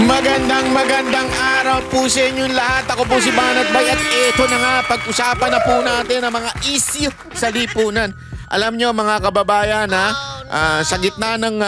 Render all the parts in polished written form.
Magandang araw po sa inyong lahat. Ako po si Banat Bay at ito na nga, pag-usapan na po natin ang mga issue sa lipunan. Alam nyo mga kababayan sa gitna ng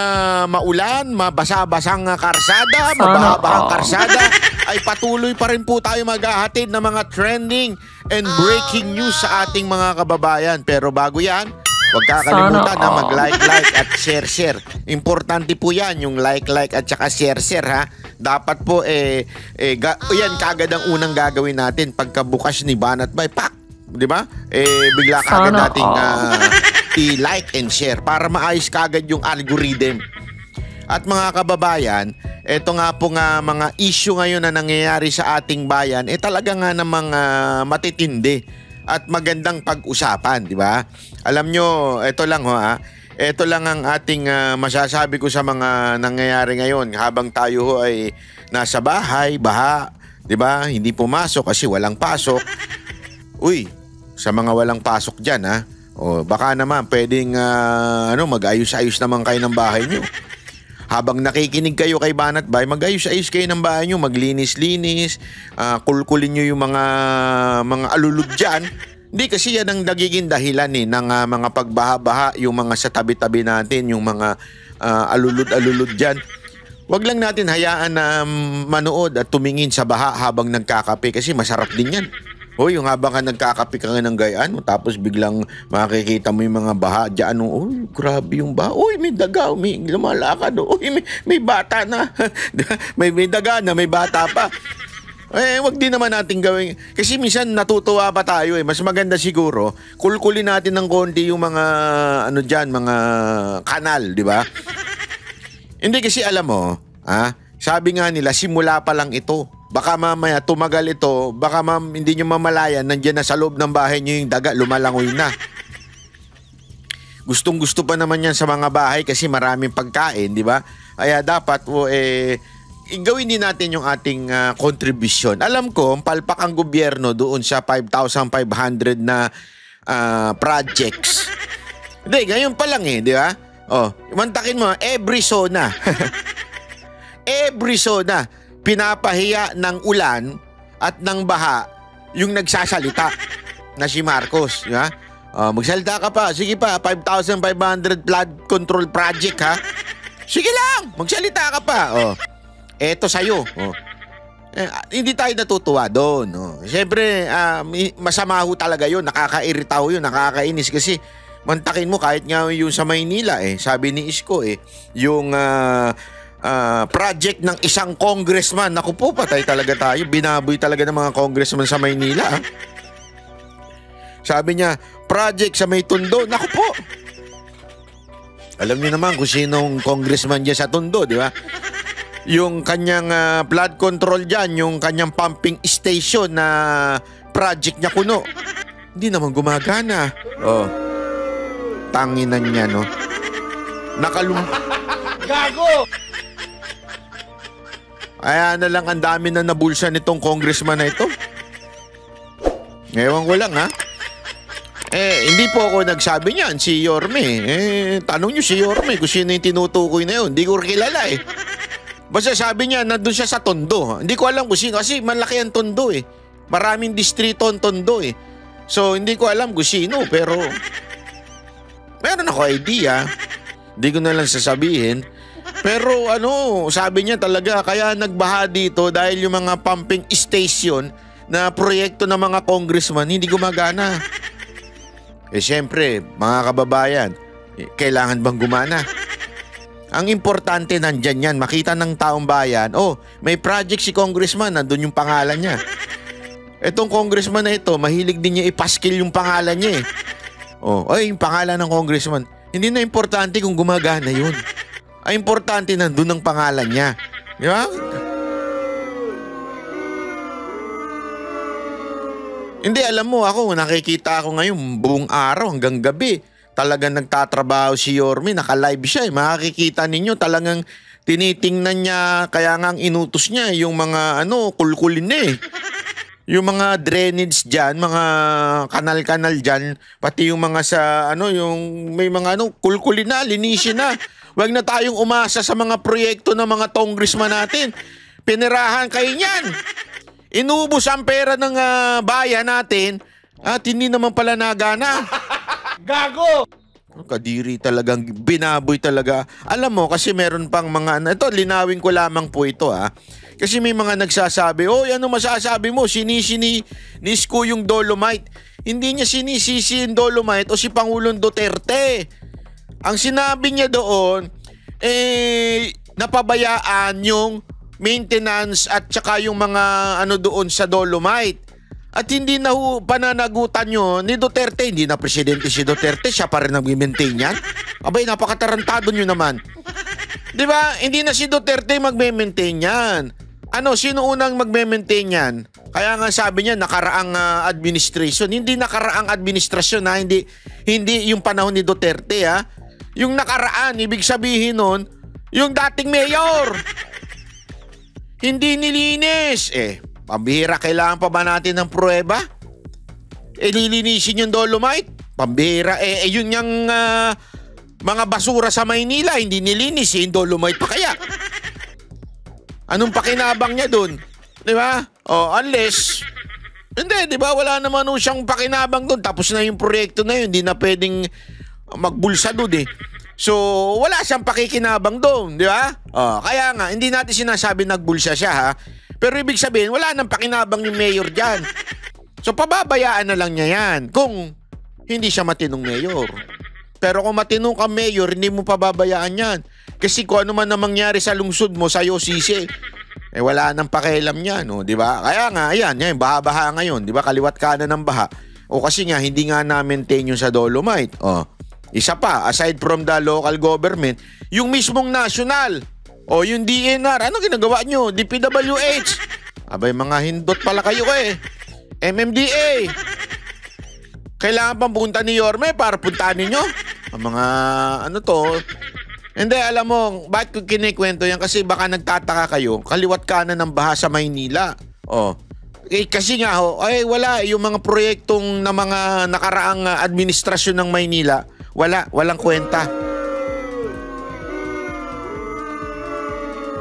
maulan, mabasa-basang karsada, mabahabang karsada, ay patuloy pa rin po tayo maghahatid ng mga trending and breaking news sa ating mga kababayan. Pero bago yan, huwag kakalimutan na mag-like at share. Importante po yan, yung like at saka share ha. Dapat po yan kagad ang unang gagawin natin pagkabukas ni Banat Bay. Pak! Di ba? Bigla kagad nating i-like and share para maayos kagad yung algorithm. At mga kababayan, eto nga po nga mga issue ngayon na nangyayari sa ating bayan, talaga nga namang matitindi at magandang pag-usapan, di ba? Alam nyo, ito lang ito lang ang ating masasabi ko sa mga nangyayari ngayon habang tayo ay nasa bahay, baha, di ba? Hindi pumasok kasi walang pasok. Uy, sa mga walang pasok dyan o baka naman pwedeng mag-ayos-ayos naman kayo ng bahay nyo. Habang nakikinig kayo kay Banat Bay, mag-ayos-ayos kayo ng bahay nyo, maglinis-linis, kulkulin nyo yung mga alulod dyan. Hindi kasi yan ang nagiging dahilan ng mga pagbaha-baha, yung mga sa tabi-tabi natin, yung mga alulod-alulod dyan. Huwag lang natin hayaan na manood at tumingin sa baha habang nagkakape kasi masarap din yan. O yung habang ka nagkakape ka ng gayaan, tapos biglang makikita mo yung mga baha dyan. Uy, grabe yung baha. Uy, may daga, may lumalakad. Uy, may bata na. may daga na, may bata pa. Wag din naman natin gawin. Kasi minsan natutuwa pa tayo Mas maganda siguro, kulkulin natin ng konti yung mga, mga kanal, di ba? Hindi kasi alam mo, sabi nga nila, simula pa lang ito. Baka mamaya tumagal ito, baka hindi nyo mamalayan, nandiyan na sa loob ng bahay nyo yung daga, lumalangoy na. Gustong-gusto pa naman yan sa mga bahay kasi maraming pagkain, di ba? Kaya dapat, gawin din natin yung ating kontribusyon. Alam ko, palpak ang gobyerno doon sa 5,500 na projects. Hindi, ngayon pa lang di ba? Mantakin mo, every zona. Every zona, pinapahiya ng ulan at ng baha yung nagsasalita na si Marcos. Di ba? Magsalita ka pa. Sige pa, 5,500 flood control project ha. Sige lang, magsalita ka pa. Eto sa'yo. Hindi tayo natutuwa doon. Siyempre, masama ho talaga yun. Nakakairita ho yun. Nakakainis kasi mantakin mo kahit nga yung sa Maynila sabi ni Isko yung project ng isang congressman. Naku po, patay talaga tayo. Binaboy talaga ng mga congressman sa Maynila. Sabi niya, project sa may Tondo. Naku po. Alam niyo naman kung sinong congressman dyan sa Tondo, di ba? Yung kanyang flood control dyan, yung kanyang pumping station na project niya kuno. Hindi naman gumagana. Tanginan niya, no? Gago! Kaya na lang ang dami na nabulsa nitong congressman na ito. Ewan ko lang, hindi po ako nagsabi niyan, si Yorme. Tanong niyo si Yorme kung sino yung tinutukoy na yun. Hindi ko kilala Basta sabi niya, nandun siya sa Tondo. Hindi ko alam kung sino. Kasi malaki ang Tondo Maraming distrito ang Tondo So, hindi ko alam kung sino. Pero, meron ako idea. Hindi ko na lang sasabihin. Pero sabi niya talaga, kaya nagbaha dito dahil yung mga pumping station na proyekto ng mga congressman hindi gumagana. Siyempre, mga kababayan, kailangan bang gumana? Ang importante nandyan yan, makita ng taong bayan, may project si congressman, nandun yung pangalan niya. Etong congressman na ito, mahilig din niya ipaskil yung pangalan niya yung pangalan ng congressman. Hindi na importante kung gumagana yun. Ang importante nandun ang pangalan niya. Di ba? Hindi, alam mo ako, nakikita ako ngayon buong araw hanggang gabi. Talagang nagtatrabaho si Yorme, naka-live siya Makikita ninyo talagang tinitingnan niya, kaya nga ang inutos niya yung mga kulkulin Yung mga drainage dyan, mga kanal-kanal dyan, pati yung mga sa, yung may mga kulkulin na, linisin na. Huwag na tayong umasa sa mga proyekto ng mga congressman natin. pinirahan kayo niyan. Inubos ang pera ng bayan natin at hindi naman pala nagana. Gago! Kadiri talagang binaboy talaga. Alam mo, kasi meron pang mga, ito, linawin ko lamang po ito Kasi may mga nagsasabi, ano masasabi mo? Sinisinis ko yung Dolomite. Hindi niya sinisisi yung Dolomite o si Pangulong Duterte. Ang sinabi niya doon, napabayaan yung maintenance at saka yung mga doon sa Dolomite. At hindi na pananagutan nyo ni Duterte. Hindi na presidente si Duterte, siya pa rin nag-maintain yan. Abay, napakatarantado nyo naman. Di ba? Hindi na si Duterte mag-maintain yan. Sino unang mag-maintain yan? Kaya nga sabi niya, nakaraang administration. Hindi nakaraang administrasyon Hindi yung panahon ni Duterte Yung nakaraan, ibig sabihin nun, yung dating mayor. Hindi nilinis. Pambihira, kailangan pa ba natin ng pruweba? Lilinisin yung Dolomite? Pambihira, yun yung mga basura sa Maynila, hindi nilinis, yung Dolomite pa kaya? Anong pakinabang niya dun? Di ba? Unless, hindi, di ba? Wala naman siyang pakinabang dun. Tapos na yung proyekto na yun, hindi na pwedeng magbulsa dun So, wala siyang pakikinabang doon, di ba? Kaya nga, hindi natin sinasabi nagbulsa siya Pero ibig sabihin, wala nang pakinabang yung mayor dyan. So, pababayaan na lang niya yan kung hindi siya matinong mayor. Pero kung matinong ka mayor, hindi mo pababayaan yan. Kasi kung ano man na mangyari sa lungsod mo, sa'yo sisi. Wala nang pakialam niya, no? Di ba? Kaya nga, ayan, baha-baha ngayon. Di ba? Kaliwat kanan ng baha. O kasi nga, hindi nga na-maintain yung sa Dolomite. Isa pa, aside from the local government, yung mismong national, yung DNR, ano ginagawa nyo? DPWH. Abay, mga hindot pala kayo MMDA. Kailangan pang punta ni Yorme para puntahan ninyo? Ang mga, Hindi, alam mo, bakit ko kinikwento yan? Kasi baka nagtataka kayo, kaliwat kanan ng baha sa Maynila. Kasi nga, wala. Yung mga proyektong na mga nakaraang administrasyon ng Maynila, walang kwenta.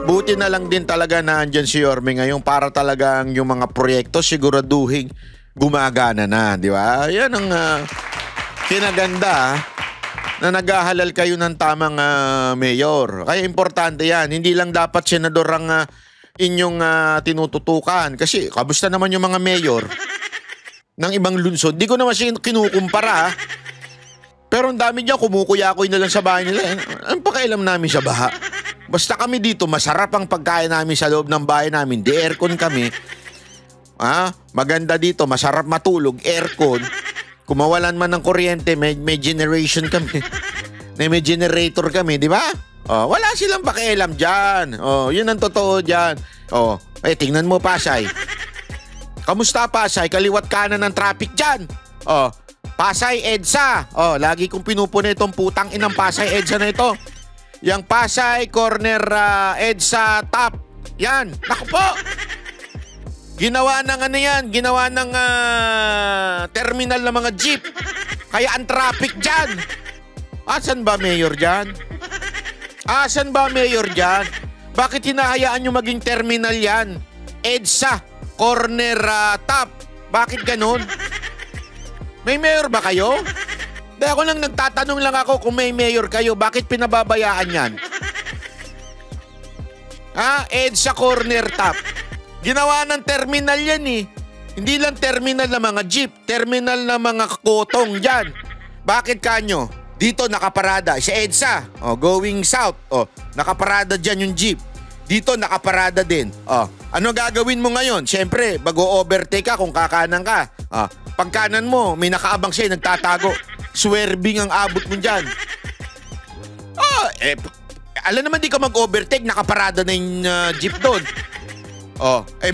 Buti na lang din talaga na andyan si Yorme ngayon para talagang yung mga proyekto siguraduhin gumagana na, di ba? Yan ang kinaganda na naghahalal kayo ng tamang mayor. Kaya importante yan. Hindi lang dapat senador ang inyong tinututukan. Kasi kamusta naman yung mga mayor ng ibang lungsod? Di ko naman siya kinukumpara Pero ang dami niya, kumukuyakoy na lang sa bahay nila. Ang pakialam namin sa baha. Basta kami dito, masarap ang pagkain namin sa loob ng bahay namin. Di aircon kami. Maganda dito, masarap matulog, aircon. Kung mawalan man ng kuryente, may generation kami. May generator kami, di ba? Wala silang pakialam dyan. Yun ang totoo dyan. Tingnan mo, Pasay. Kamusta, Pasay? Kaliwat kanan ng traffic dyan. Pasay EDSA. Lagi kong pinupuna itong putang inang Pasay EDSA na ito. Yang Pasay Corner EDSA Top. Yan. Naku po. Ginawa ng ginawa ng terminal ng mga jeep. Kaya ang traffic dyan. Asan ba mayor dyan? Asan ba mayor dyan? Bakit hinahayaan nyo maging terminal yan? EDSA Corner Top. Bakit ganun? May mayor ba kayo? Dahil ako lang nagtatanong lang ako kung may mayor kayo, bakit pinababayaan yan? EDSA Corner Top. Ginawa ng terminal yan eh. Hindi lang terminal ng mga jeep, terminal ng mga kotong dyan. Bakit kanyo? Dito nakaparada, sa EDSA, going south, nakaparada dyan yung jeep. Dito nakaparada din. Ano gagawin mo ngayon? Siyempre, mag-o-overtake ka kung kakanan ka. Pag kanan mo, may nakaabang siya, nagtatago. Swerving ang abot mo dyan. Alam naman di ka mag-overtake, nakaparada na yung jeep doon.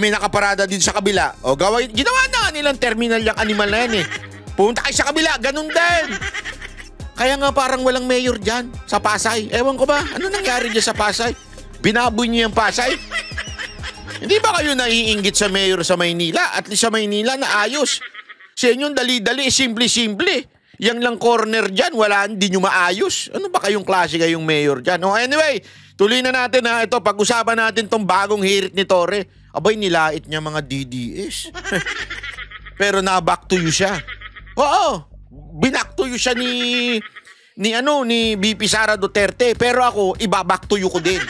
May nakaparada din sa kabila. Ginawa na nilang terminal yung animal na yan eh. Pumunta kayo sa kabila, ganun din. Kaya nga parang walang mayor dyan sa Pasay. Ewan ko ba, ano nangyari dyan sa Pasay? Binaboy niyo yung Pasay? Hindi ba kayo naiinggit sa mayor sa Maynila? At least sa Maynila na ayos. Sa inyong dali-dali, simple-simple. Yang lang corner dyan, hindi nyo maayos. Ano ba kayong klase kayong mayor dyan? Anyway, Tuloy na natin ha. Ito, pag-usapan natin tong bagong hirit ni Torre. Abay, nilait niya mga DDS. Pero na-back to you siya. Oo, binack to you siya ni VP Sara Duterte. Pero ako, iba-back to you ko din.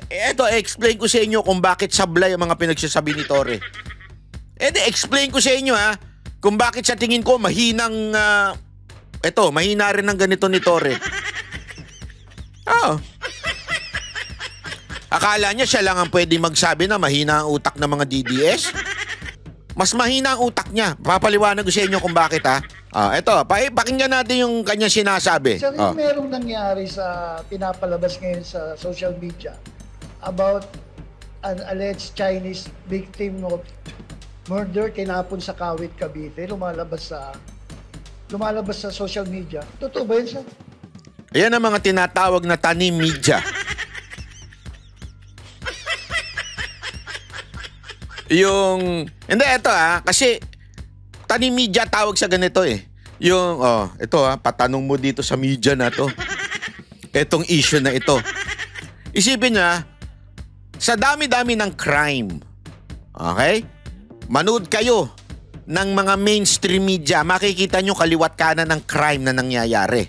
Eto, explain ko sa inyo kung bakit sablay ang mga pinagsasabi ni Torre. Explain ko sa inyo ha, kung bakit sa tingin ko mahinang, mahina rin ng ganito ni Torre. Oo. Akala niya siya lang ang pwede magsabi na mahina ang utak ng mga DDS. Mas mahina ang utak niya. Papaliwanag ko sa inyo kung bakit ha. Pakinggan natin yung kanyang sinasabi. Sir, yung merong nangyari sa pinapalabas ngayon sa social media about an alleged Chinese victim of murder tinapon sa Kawit, Cavite, lumalabas sa social media. Totoo ba yun, sir? Ayan ang mga tinatawag na tanim media. Hindi, ito kasi tanim media tawag sa ganito eh. Patanong mo dito sa media na to. Etong issue na ito. Isipin niya, sa dami-dami ng crime, okay? Manood kayo ng mga mainstream media, makikita nyo kaliwat kanan ng crime na nangyayari.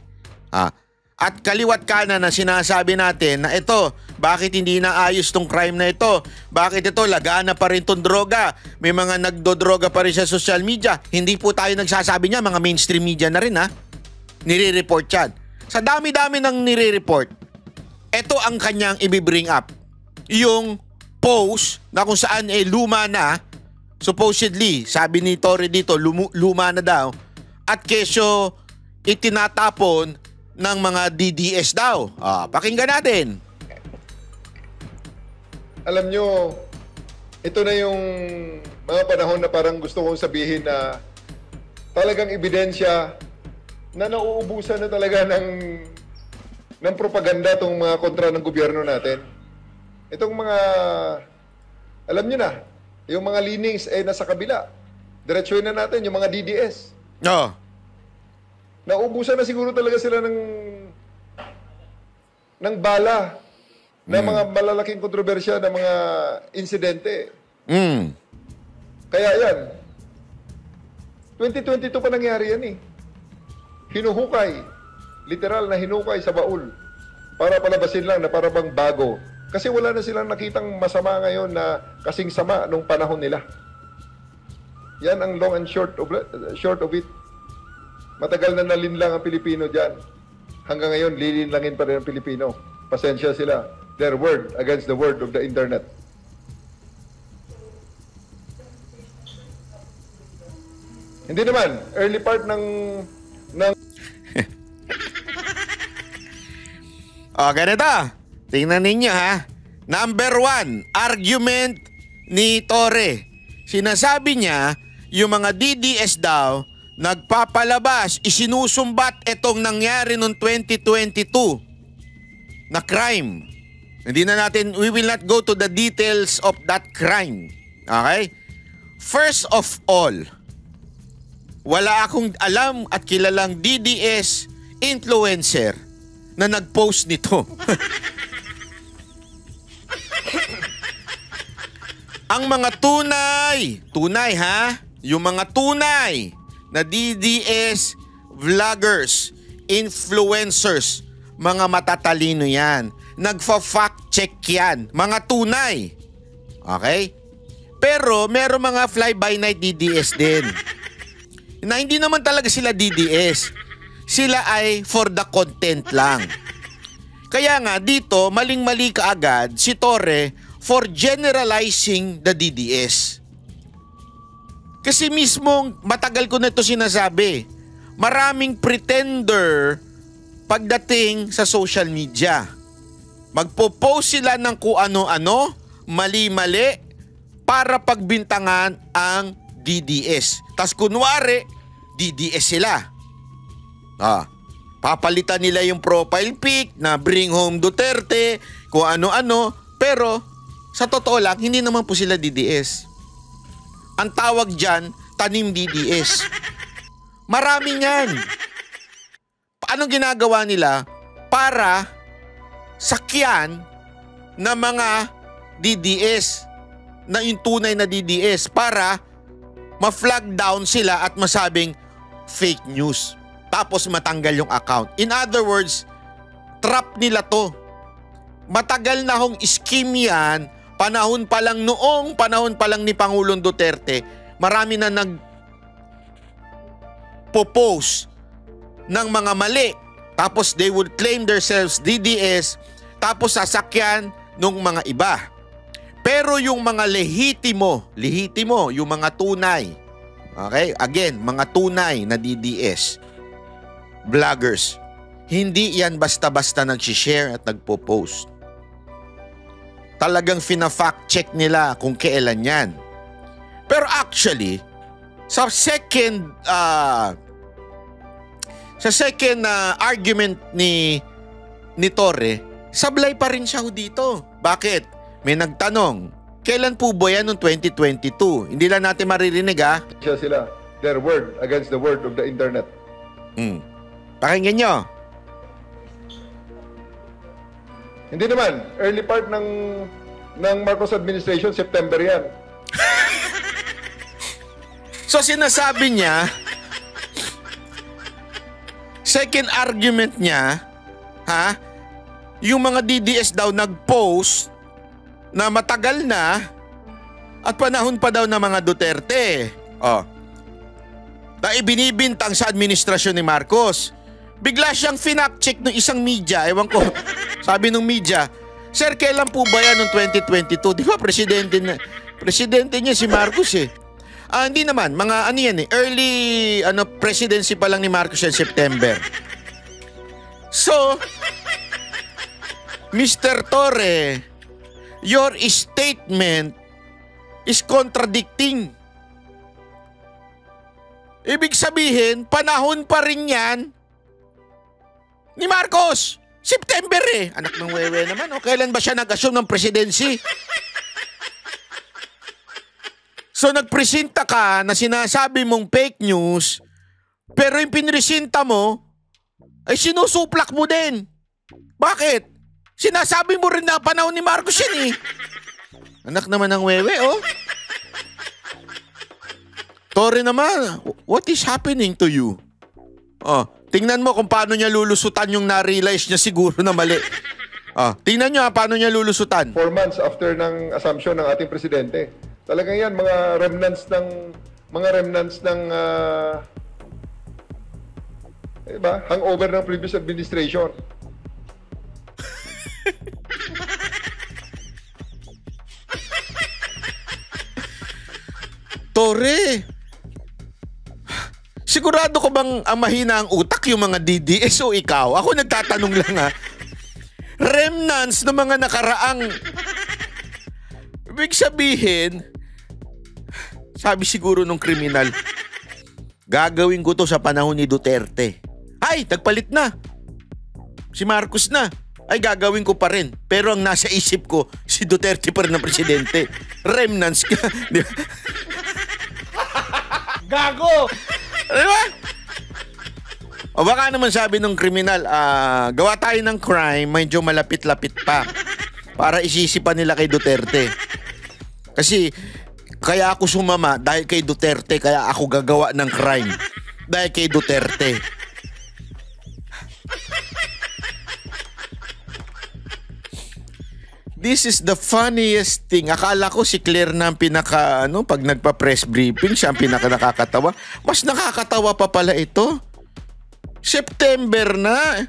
At kaliwat kanan na sinasabi natin na ito, bakit hindi naayos tong crime na ito? Bakit ito, lagana pa rin tong droga? May mga nagdodroga pa rin sa social media. Hindi po tayo nagsasabi niya, mga mainstream media na rin nire-report yan. Sa dami-dami ng nire-report, ito ang kanyang i-bring up. Yung post na kung saan luma na, supposedly, sabi ni Torre dito, luma na daw, at kesyo itinatapon ng mga DDS daw. Pakinggan natin. Alam nyo, ito na yung mga panahon na parang gusto kong sabihin na talagang ebidensya na nauubusan na talaga ng propaganda itong mga kontra ng gobyerno natin. Itong mga, alam nyo na, yung mga leanings nasa kabila. Diretsuhin na natin yung mga DDS. Naubusan na siguro talaga sila ng bala na mga malalaking kontrobersya na mga insidente. Kaya yan, 2022 pa nangyari yan Hinuhukay, literal na hinukay sa baul para palabasin lang na para bang bago. Kasi wala na silang nakitang masama ngayon na kasing sama nung panahon nila. Yan ang long and short of it. Matagal na nalinlang ang Pilipino dyan. Hanggang ngayon, lilinlangin pa rin ang Pilipino. Pasensya sila. Their word against the word of the internet. Hindi naman. Early part ng ganito. Tingnan ninyo Number 1, argument ni Torre. Sinasabi niya, yung mga DDS daw, nagpapalabas, isinusumbat itong nangyari noong 2022 na crime. We will not go to the details of that crime. Okay? First of all, wala akong alam at kilalang DDS influencer na nag-post nito. Ang mga tunay yung mga tunay na DDS vloggers, influencers, mga matatalino yan. Nagfa-fact check yan. Mga tunay. Okay? Pero meron mga fly-by-night DDS din. Na hindi naman talaga sila DDS. Sila ay for the content lang. Kaya nga dito, maling-mali kaagad si Torre for generalizing the DDS. Kasi mismo matagal ko na ito sinasabi. Maraming pretender pagdating sa social media. Magpo-post sila ng kung ano-ano, mali-mali, para pagbintangan ang DDS. Tas kunwari, DDS sila. Papalitan nila yung profile pic na bring home Duterte, kung ano-ano, pero sa totoo lang, hindi naman po sila DDS. Ang tawag dyan, tanim DDS. Maraming yan. Anong ginagawa nila para sakyan ng mga DDS, na yung tunay na DDS, para ma-flag down sila at masabing fake news. Tapos matanggal yung account. In other words, trap nila to. Matagal na hong scheme yan, panahon pa lang ni Pangulong Duterte, marami na nag-post ng mga mali. Tapos they would claim themselves DDS, tapos sasakyan ng mga iba. Pero yung mga lehitimo, yung mga tunay, okay? Again, mga tunay na DDS, vloggers, hindi yan basta-basta nag-share at nagpo-post. Talagang fina-fact check nila kung kailan yan. Pero actually, sa second argument ni Torre, sablay pa rin siya dito. Bakit? May nagtanong, kailan po ba yan noong 2022? Hindi lang natin maririnig Sila, their word against the word of the internet. Pakinggan nyo. Hindi naman, early part ng Marcos administration, September yan. So sinasabi niya, second argument niya, yung mga DDS daw nag-post na matagal na at panahon pa daw ng mga Duterte. Na ibinibintang sa administrasyon ni Marcos. Bigla siyang finact-check ng isang media. Ewan ko, sabi ng media, Sir, kailan po ba yan noong 2022? Di ba presidente niya si Marcos eh. Hindi naman, mga early presidency pa lang ni Marcos yan, September. So, Mr. Torre, your statement is contradicting. Ibig sabihin, panahon pa rin yan ni Marcos. September eh. Anak ng wewe naman. Kailan ba siya nag-assume ng presidency? So nagpresenta ka na sinasabi mong fake news, pero yung pinresenta mo ay sinusuplak mo din. Bakit? Sinasabi mo rin na panahon ni Marcos yan eh. Anak naman ng wewe, Torre naman, what is happening to you? Tingnan mo kung paano niya lulusutan yung na-realize niya siguro na mali. Tingnan niyo paano niya lulusutan. 4 months after ng assumption ng ating presidente. Talagang yan, mga remnants ng hangover ng previous administration. Torre, sigurado ko bang mahina ang utak yung mga DDS o ikaw? Ako nagtatanong lang Remnants ng mga nakaraang... Ibig sabihin, sabi siguro nung kriminal, gagawin ko to sa panahon ni Duterte. Ay, nagpalit na. Si Marcos na. Ay, gagawin ko pa rin. Pero ang nasa isip ko, si Duterte pa rin ang presidente. Remnants ka. Gago! Diba? O baka naman sabi ng kriminal, gawa tayo ng crime, medyo malapit-lapit pa. Para isisipan nila kay Duterte. Kasi, kaya ako sumama dahil kay Duterte, kaya ako gagawa ng crime. Dahil kay Duterte. This is the funniest thing. Akala ko si Claire na ang pag nagpa-press briefing, siya ang nakakatawa. Mas nakakatawa pa pala ito. September na.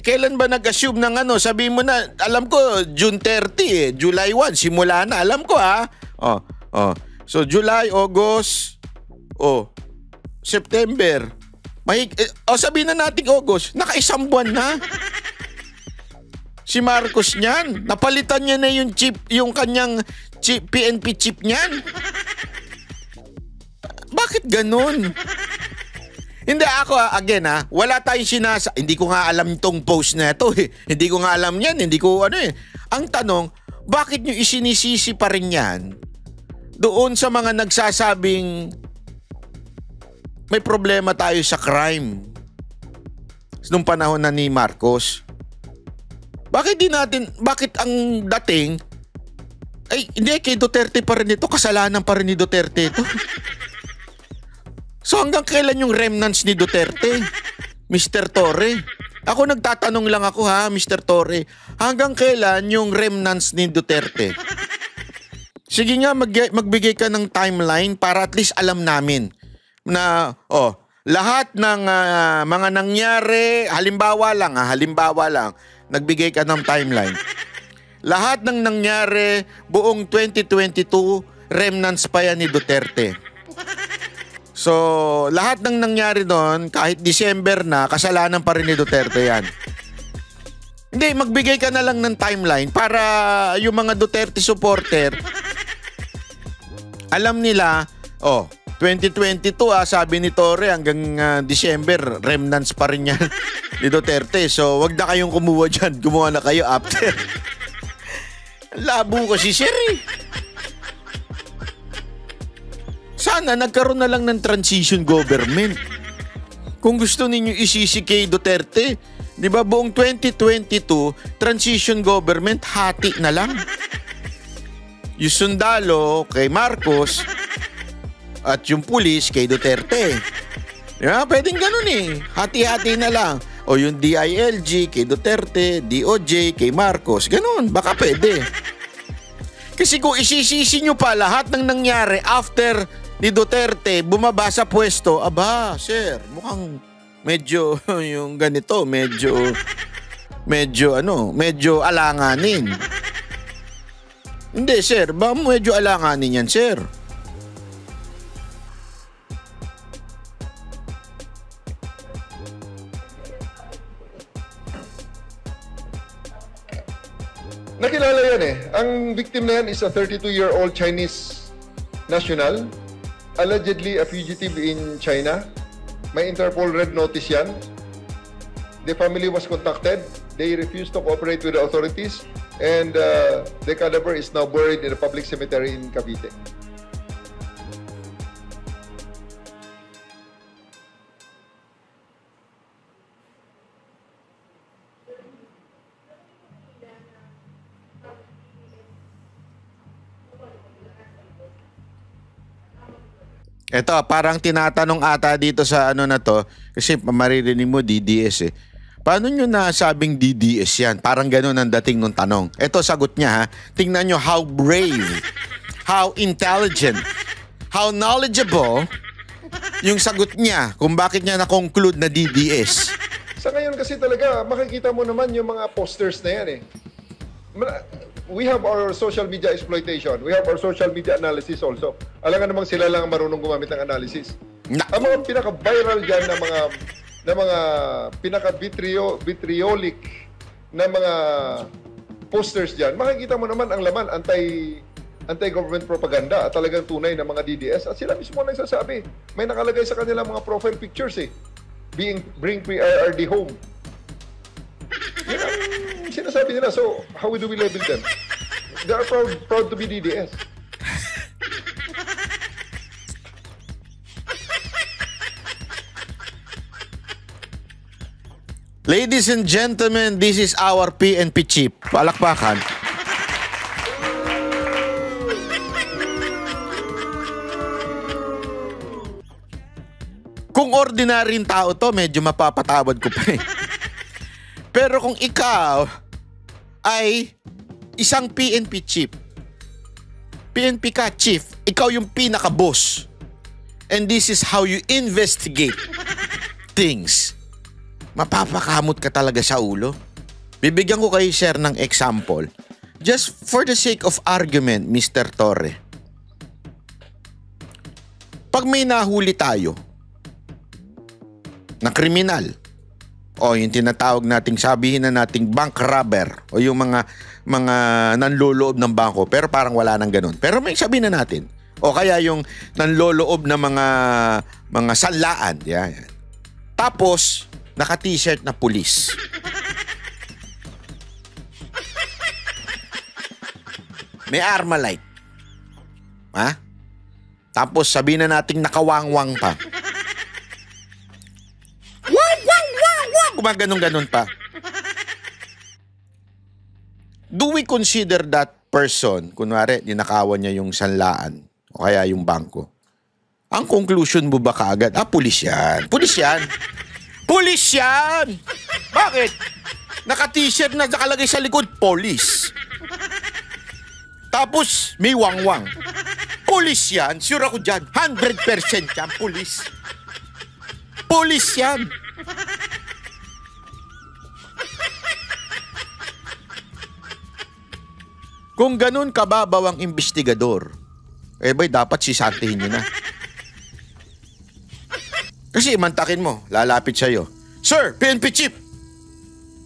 Kailan ba nag-assume ng sabi mo na, alam ko, June 30 July 1, simula na. Alam ko So, July, August, September. Sabihin na natin August, naka-isang buwan na. Si Marcos niyan, napalitan niya na yung chip, yung kanyang chip, PNP chip niyan. Bakit ganun? Hindi ako again wala tayong hindi ko nga alam itong post na ito Hindi ko nga alam yan, hindi ko Ang tanong, bakit nyo isinisisi pa rin yan doon sa mga nagsasabing may problema tayo sa crime nung panahon na ni Marcos? bakit ang dating, ay hindi, kay Duterte pa rin ito, kasalanan pa rin ni Duterte ito. So hanggang kailan yung remnants ni Duterte, Mr. Torre? Ako nagtatanong lang ako ha, Mr. Torre. Hanggang kailan yung remnants ni Duterte? Sige nga, magbigay ka ng timeline para at least alam namin na, lahat ng mga nangyari, halimbawa lang, nagbigay ka ng timeline. Lahat ng nangyari buong 2022, remnants pa yan ni Duterte. So, lahat ng nangyari doon, kahit December na, kasalanan pa rin ni Duterte yan. Hindi, magbigay ka na lang ng timeline para yung mga Duterte supporter, alam nila, 2022 sabi ni Torre hanggang December, remnants pa rin yan ni Duterte. So, wag na kayong kumuha dyan. Gumawa na kayo after. Labo kasi, sir eh. Sana nagkaroon na lang ng transition government. Kung gusto ninyo isisi kay Duterte, di ba buong 2022, transition government, hati na lang. Yung sundalo kay Marcos at yung pulis kay Duterte. Di ba? Pwedeng ganun eh. Hati-hati na lang. O yung DILG kay Duterte, DOJ kay Marcos. Ganun, baka pwede. Kasi kung isisisi nyo pa lahat ng nangyari after ni Duterte bumaba sa pwesto, aba, sir, mukhang medyo yung ganito, medyo alanganin. Hindi, sir, ba medyo alanganin yan, sir? Nakilala yan eh. Ang victim na yan is a 32-year-old Chinese national, allegedly a fugitive in China. May Interpol red notice yan. The family was contacted. They refused to cooperate with the authorities, and the cadaver is now buried in a public cemetery in Cavite. Ito, parang tinatanong ata dito sa ano na to, kasi maririnig mo DDS eh. Paano nyo nasabing DDS yan? Parang ganun ang dating nung tanong. Ito, sagot niya ha. Tingnan nyo how brave, how intelligent, how knowledgeable yung sagot niya kung bakit niya na-conclude na DDS. Sa ngayon kasi talaga, makikita mo naman yung mga posters na yan eh. We have our social media exploitation. We have our social media analysis also. Alam nga namang sila lang ang marunong gumamit ng analysis. Ang mga pinaka-viral dyan na mga pinaka-vitriolic na mga posters dyan, makikita mo naman ang laman anti-government propaganda at talagang tunay na mga DDS. At sila mismo nagsasabi, may nakalagay sa kanila mga profile pictures eh. Bring PRRD home. Yan ang sinasabi nila. So, how do we label them? They are proud to be DDS. Ladies and gentlemen, this is our PNP chief. Palakpakan. Kung ordinaryong tao to, medyo mapapatawad ko pa eh. Pero kung ikaw ay isang PNP chief, PNP ka chief, ikaw yung pinaka-boss, and this is how you investigate things, mapapakamot ka talaga sa ulo. Bibigyan ko kayo, sir, ng example. Just for the sake of argument, Mr. Torre. Pag may nahuli tayo na kriminal, o yung tinatawag nating, sabihin na nating bank robber, o yung mga nanloloob ng bangko, pero parang wala nang ganun. Pero may sabihin na natin. O kaya yung nanloloob na mga sanlaan. Yan. Tapos, naka-t-shirt na pulis. May arma light. Ha? Tapos, sabihin na nating nakawangwang pa. Gumaganong-ganon pa. do we consider that person, kunwari, ninakawan niya yung sanlaan o kaya yung bangko? Ang conclusion mo ba kaagad? Pulis yan. Pulis yan. Pulis yan! Bakit? Naka-t-shirt na nakalagay sa likod, police. Tapos, may wangwang. Pulis yan. Sure ako dyan. 100% yan, pulis. Pulis yan. Kung ganun kababaw ang investigador, dapat sisantihin nyo na. Kasi imantakin mo, lalapit sa'yo. Sir, PNP Chief,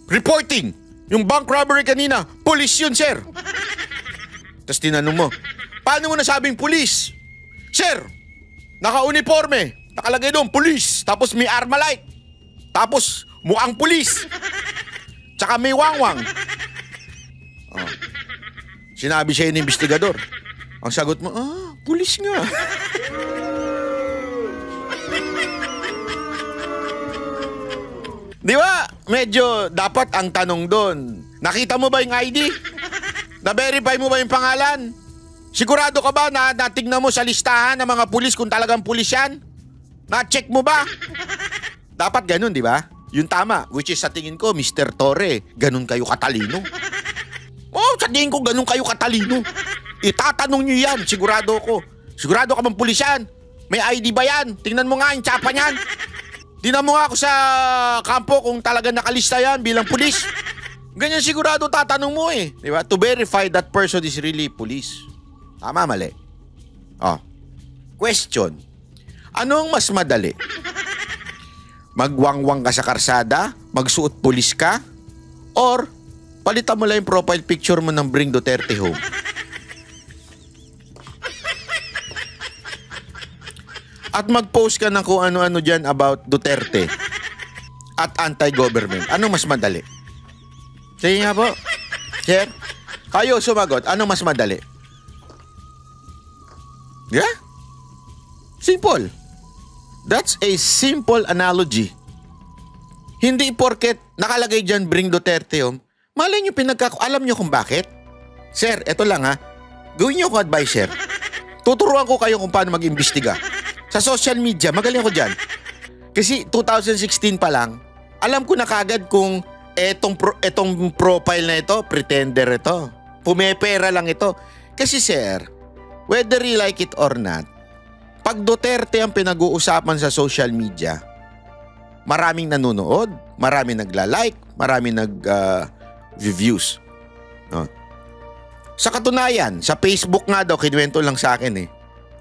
reporting, yung bank robbery kanina, police yun, sir. Tapos tinanong mo, paano mo nasabing police? Sir, naka-uniforme, nakalagay doon, police. Tapos may Armalite. Tapos, mukhang police. Tsaka may wangwang. Oh. Sinabi siya yung investigador. Ang sagot mo, pulis nga. Di ba? Medyo dapat ang tanong doon, nakita mo ba yung ID? Na-verify mo ba yung pangalan? Sigurado ka ba na natignan mo sa listahan ng mga pulis kung talagang pulis yan? Na-check mo ba? Dapat ganun, di ba? Yung tama, which is sa tingin ko, Mr. Torre, ganun kayo katalino. Sa tingin ko, ganun kayo katalino. Itatanong nyo yan, sigurado ko. Sigurado ka bang pulis yan? May ID ba yan? Tingnan mo nga yung tsapa niyan. Tingnan mo nga ako sa kampo kung talagang nakalista yan bilang pulis. Ganyan sigurado tatanong mo eh. Di ba? To verify that person is really police. Tama, mali. Question. Anong mas madali? Magwangwang ka sa karsada? Magsuot pulis ka? Or palitan mo lang yung profile picture mo ng Bring Duterte Home? At mag-post ka ng kung ano-ano dyan about Duterte at anti-government. Anong mas madali? Sige nga po. Sir, kayo sumagot. Anong mas madali? Yeah? Simple. That's a simple analogy. Hindi porket nakalagay dyan Bring Duterte Home, malay nyo alam nyo kung bakit? Sir, eto lang ha. Gawin nyo akong advice, sir. Tuturuan ko kayo kung paano mag-imbestiga. Sa social media, magaling ako dyan. Kasi 2016 pa lang, alam ko na kagad kung etong profile na ito, pretender ito. Pumepera lang ito. Kasi sir, whether you like it or not, pag Duterte ang pinag-uusapan sa social media, maraming nanonood, maraming nagla-like, maraming nag-views. Sa katunayan, sa Facebook nga daw, kinuwento lang sa akin eh.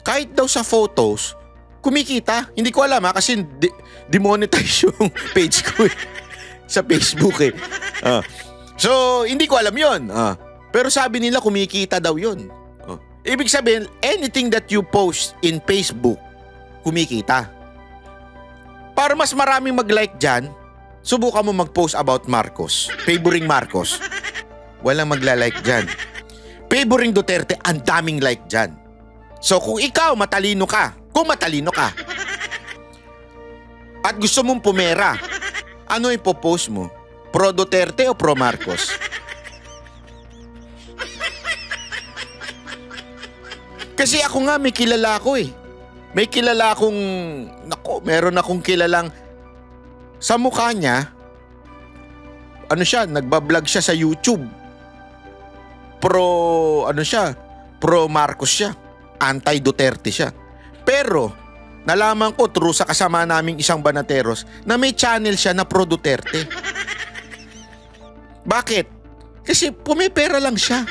Kahit daw sa photos, kumikita. Hindi ko alam kasi demonetize yung page ko eh. Sa Facebook eh. So, hindi ko alam yun. Pero sabi nila kumikita daw yun. Ibig sabihin, anything that you post in Facebook, kumikita. Para mas maraming mag-like dyan, subukan mo mag-post about Marcos. Favoring Marcos. Walang magla-like dyan. Favoring Duterte, ang daming like dyan. So kung ikaw matalino ka, at gusto mong pumera, ano ipopost mo? Pro Duterte o pro Marcos? Kasi ako nga may kilala ko eh. May kilala akong, meron akong kilalang sa mukha niya, nagbablog siya sa YouTube. Pro Marcos siya. Anti-Duterte siya. Pero, nalaman ko through sa kasama naming isang banateros na may channel siya na pro Duterte. Bakit? Kasi pumipera lang siya.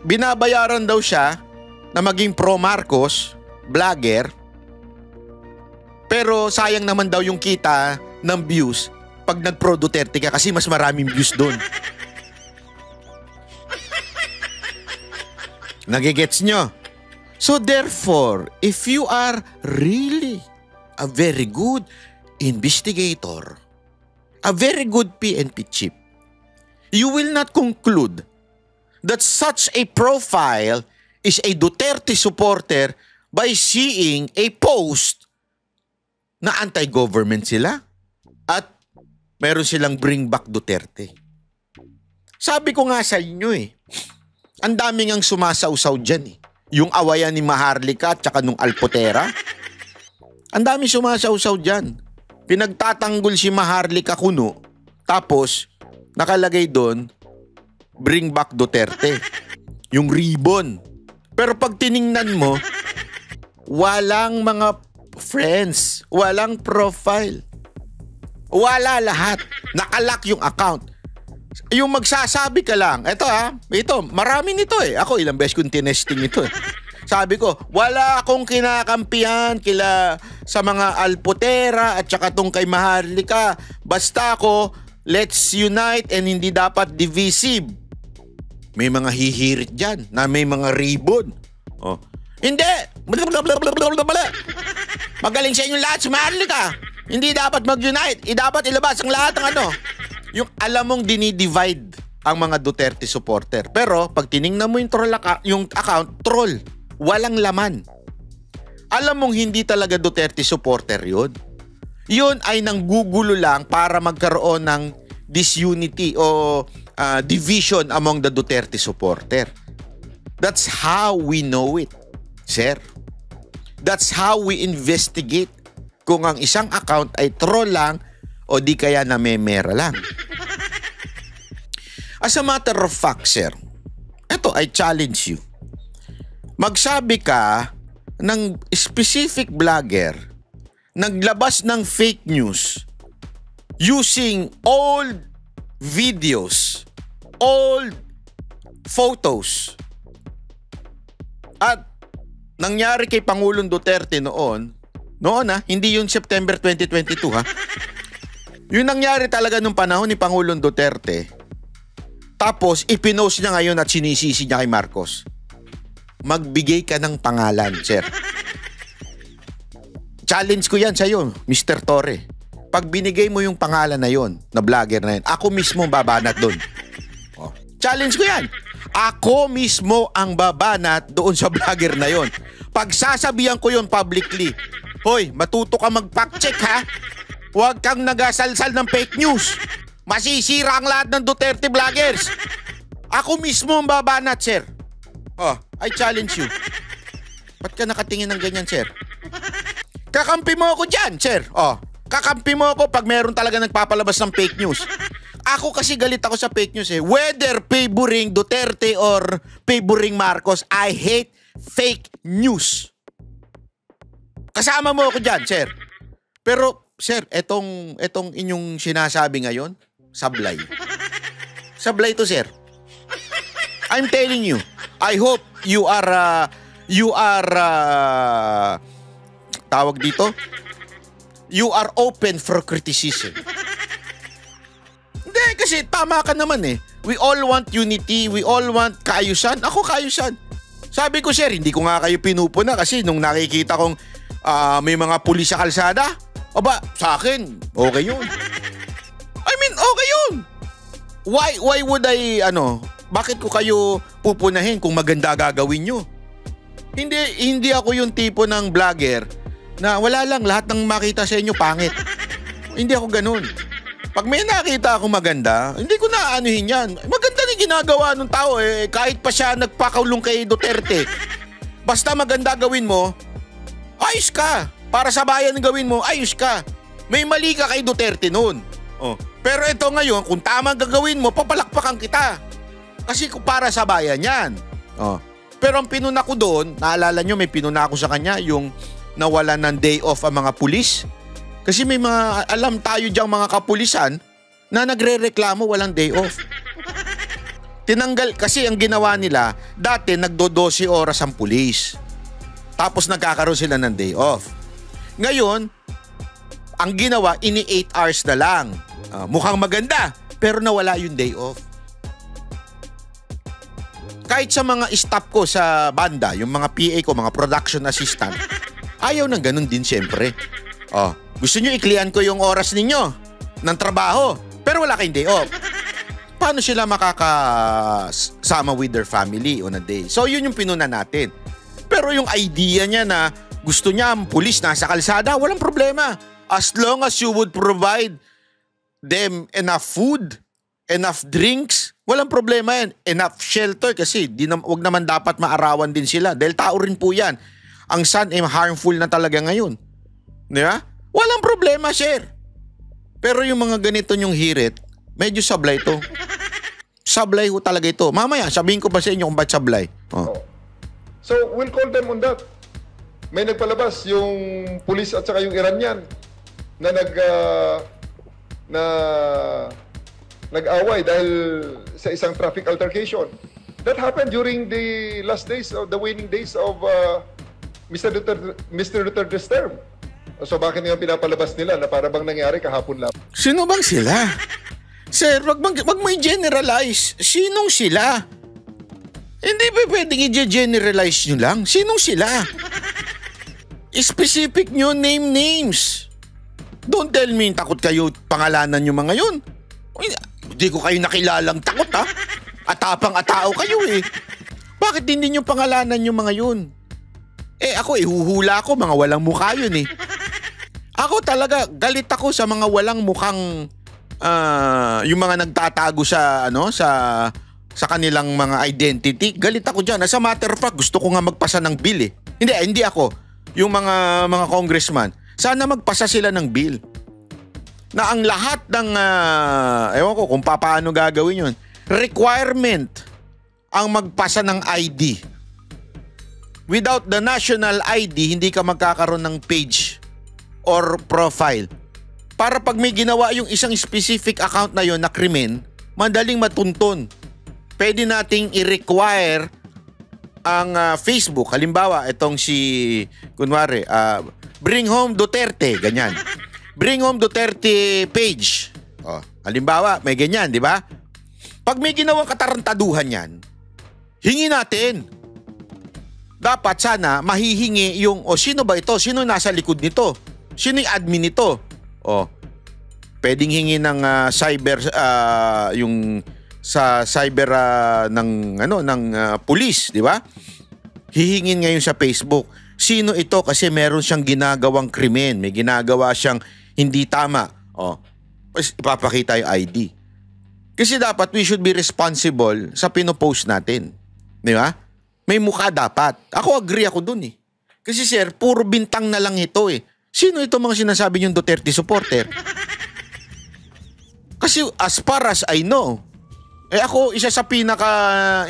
Binabayaran daw siya na maging pro Marcos, vlogger. Pero sayang naman daw yung kita ng views pag nag-pro Duterte ka kasi mas maraming views doon. Nagigets nyo? So therefore, if you are really a very good investigator, a very good PNP chief, you will not conclude that such a profile is a Duterte supporter by seeing a post na anti-government sila at meron silang bring back Duterte. Sabi ko nga sa inyo ang daming ang sumasawsaw dyan Yung awayan ni Maharlika at saka nung Alpotera. Ang dami sumasawsaw dyan. Pinagtatanggol si Maharlika kuno, tapos nakalagay doon, bring back Duterte. Yung ribbon. Pero pag tiningnan mo, walang mga friends, walang profile. Wala lahat. Nakalock yung account. Yung magsasabi ka lang, ito, marami nito Ako ilang beses kong tinesting ito Sabi ko, wala akong kinakampihan sa mga Alpotera at saka tong kay Maharlika. Basta ako, let's unite and hindi dapat divisive. May mga hihirit dyan na may mga ribbon. Hindi! Magaling sa inyo lahat, si Maharlika. Hindi dapat mag-unite. Dapat ilabas ang lahat ng Yung alam mong dinidivide ang mga Duterte supporter. Pero pag tiningnan mo yung account, troll. Walang laman. Alam mong hindi talaga Duterte supporter yun. Yun ay nanggugulo lang para magkaroon ng disunity o division among the Duterte supporter. That's how we know it, sir. That's how we investigate kung ang isang account ay troll lang o di kaya namemera lang. As a matter of fact, sir, ito, I challenge you. Magsabi ka ng specific vlogger naglabas ng fake news using old videos, old photos. At nangyari kay Pangulong Duterte noon hindi yung September 2022 Yung nangyari talaga nung panahon ni Pangulong Duterte. Tapos ipinost niya ngayon at sinisisi niya kay Marcos. Magbigay ka ng pangalan, sir. Challenge ko yan sa'yo, Mr. Torre. Pag binigay mo yung pangalan na yon, na vlogger na yun, ako mismo babanat doon. Challenge ko yan. Ako mismo ang babanat doon sa vlogger na yon. Pagsasabihan ko yon publicly, hoy, matuto ka mag-fact check ha. Huwag kang nagasalsal ng fake news. Masisira ang lahat ng Duterte vloggers. Ako mismo ang babanat, sir. I challenge you. Ba't ka nakatingin ng ganyan, sir? Kakampi mo ako dyan, sir. Kakampi mo ako pag meron talaga nagpapalabas ng fake news. Ako kasi galit ako sa fake news Whether favoring Duterte or favoring Marcos, I hate fake news. Kasama mo ako dyan, sir. Pero, sir, etong inyong sinasabi ngayon, sablay. Sablay to, sir. I'm telling you, I hope you are tawag dito, you are open for criticism. Hindi, kasi tama ka naman We all want unity, we all want kaayusan. Ako kaayusan. Sabi ko, sir, hindi ko nga kayo pinupuna kasi nung nakikita kong may mga pulis sa kalsada, sa akin, okay yun. I mean, okay yun. Why would I, bakit ko kayo pupunahin kung maganda gagawin nyo? Hindi ako yung tipo ng vlogger na wala lang, lahat ng makita sa inyo pangit. Hindi ako ganun. Pag may nakita ako maganda, hindi ko na anuhin yan. Maganda na ginagawa ng tao kahit pa siya nagpakaulong kay Duterte. Basta maganda gawin mo, ayos ka. Para sa bayan gawin mo, ayos ka. May mali ka kay Duterte noon. Pero ito ngayon, kung tama gagawin mo, papalakpakan kita. Kasi para sa bayan yan. Pero ang pinuna ko doon, naalala nyo, may pinuna ko sa kanya, yung nawalan ng day off ang mga pulis. Kasi may mga, alam tayo diyang mga kapulisan na nagre-reklamo walang day off. Tinanggal, kasi ang ginawa nila, dati nagdo-12 oras ang pulis. Tapos nagkakaroon sila ng day off. Ngayon, ang ginawa, 8 hours na lang. Mukhang maganda, pero nawala yung day off. Kahit sa mga staff ko sa banda, yung mga PA ko, mga production assistant, ayaw ng ganun din siyempre. Gusto nyo iklian ko yung oras ninyo ng trabaho, pero wala kayong day off. Paano sila makakasama with their family on a day? So yun yung pinuna natin. Pero yung idea niya na gusto niya ang pulis nasa kalsada, walang problema. As long as you would provide them enough food, enough drinks, Walang problema yan. Enough shelter kasi wag naman dapat maarawan din sila. Dahil tao rin po yan. Ang sun ay harmful na talaga ngayon. Di ba? Walang problema, sir. Pero yung mga ganito yung hirit, medyo sablay to. Sablay ho talaga ito. Mamaya, sabihin ko pa sa inyo kung ba't sablay. Oh. So, we'll call them on that. May nagpalabas yung pulis at saka yung Iranian na nag-away dahil sa isang traffic altercation. That happened during the last days of the waning days of Mr. Duterte's term. So bakit nga pinapalabas nila na para bang nangyari kahapon lang? Sino bang sila? Sir, wag mo i-generalize. Sinong sila? Hindi ba pwedeng i-generalize nyo lang? Sinong sila? Specific nyo, name names. Don't tell me takot kayo pangalanan nyo mga yun. Hindi ko kayo nakilalang takot ha. Atapang-atao kayo eh. Bakit hindi nyo pangalanan yung mga yun? Ako huhula ko, mga walang mukha yun eh. Ako talaga, galit ako sa mga walang mukhang yung mga nagtatago sa sa kanilang mga identity. Galit ako diyan. As a matter of fact, gusto ko nga magpasa ng bill eh. Hindi ako. Yung mga congressman, sana magpasa sila ng bill. Na ang lahat ng ewan ko kung paano gagawin 'yun. Requirement ang magpasa ng ID. Without the national ID, hindi ka magkakaroon ng page or profile. Para pag may ginawa yung isang specific account na yon na krimen, madaling matuntun. Pwede nating i-require ang Facebook. Halimbawa, itong kunwari, Bring Home Duterte, ganyan. Bring Home Duterte page. Halimbawa, may ganyan, di ba? Pag may ginawang katarantaduhan yan, hingi natin. Dapat sana mahihingi yung, sino ba ito? Sino nasa likod nito? Sino yung admin nito? Pwedeng hingi ng cyber yung sa cyber ng pulis, di ba? Hihingin ngayon sa Facebook. Sino ito? Kasi meron siyang ginagawang krimen, may ginagawa siyang hindi tama. Ipapakita yung ID. Kasi dapat we should be responsible sa pinopost natin. Di ba? May mukha dapat. Ako agree ako dun eh. Kasi sir, puro bintang na lang ito eh. Sino ito mga sinasabi niyong Duterte supporter? Kasi as far as I know, ako isa sa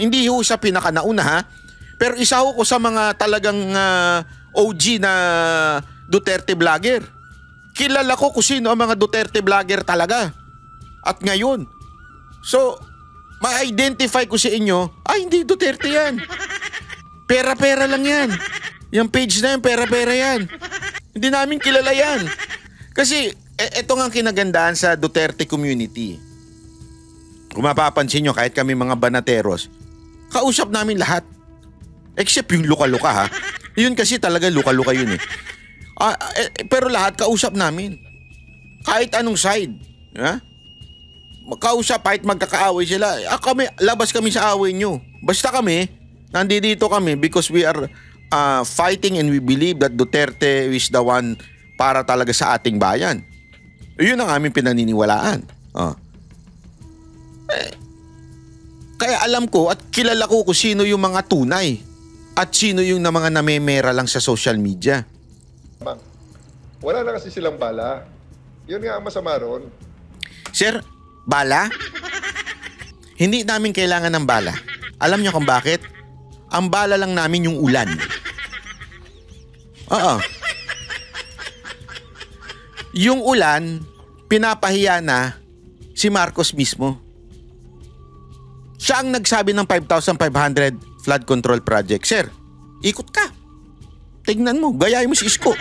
hindi ho sa pinaka nauna ha, pero isa ho ko sa mga talagang OG na Duterte vlogger. Kilala ko kung sino ang mga Duterte vlogger talaga. At ngayon, so, ma-identify ko sa inyo, hindi Duterte yan. Pera-pera lang yan. Yung page na yan, pera-pera yan. Hindi namin kilala yan. Kasi, ito nga kinagandaan sa Duterte community. Kung mapapansin nyo, kahit kami mga banateros, kausap namin lahat. Except yung luka-luka ha. Yun kasi talaga luka-luka yun eh. Pero lahat kausap namin. Kahit anong side. Ha? Kausap, kahit magkakaaway sila. Labas kami sa away nyo. Basta kami, nandito kami because we are fighting and we believe that Duterte is the one para talaga sa ating bayan. Yun ang aming pinaniniwalaan. Kaya alam ko at kilala ko kung sino yung mga tunay at sino yung mga namemera lang sa social media. Wala na kasi silang bala. Yun nga ang masama ron. Sir, bala? Hindi namin kailangan ng bala. Alam niyo kung bakit? Ang bala lang namin yung ulan. Yung ulan, pinapahiya na si Marcos mismo. Siya ang nagsabi ng 5,500 flood control project. Sir, ikot ka. Tingnan mo, gayahin mo si Isko.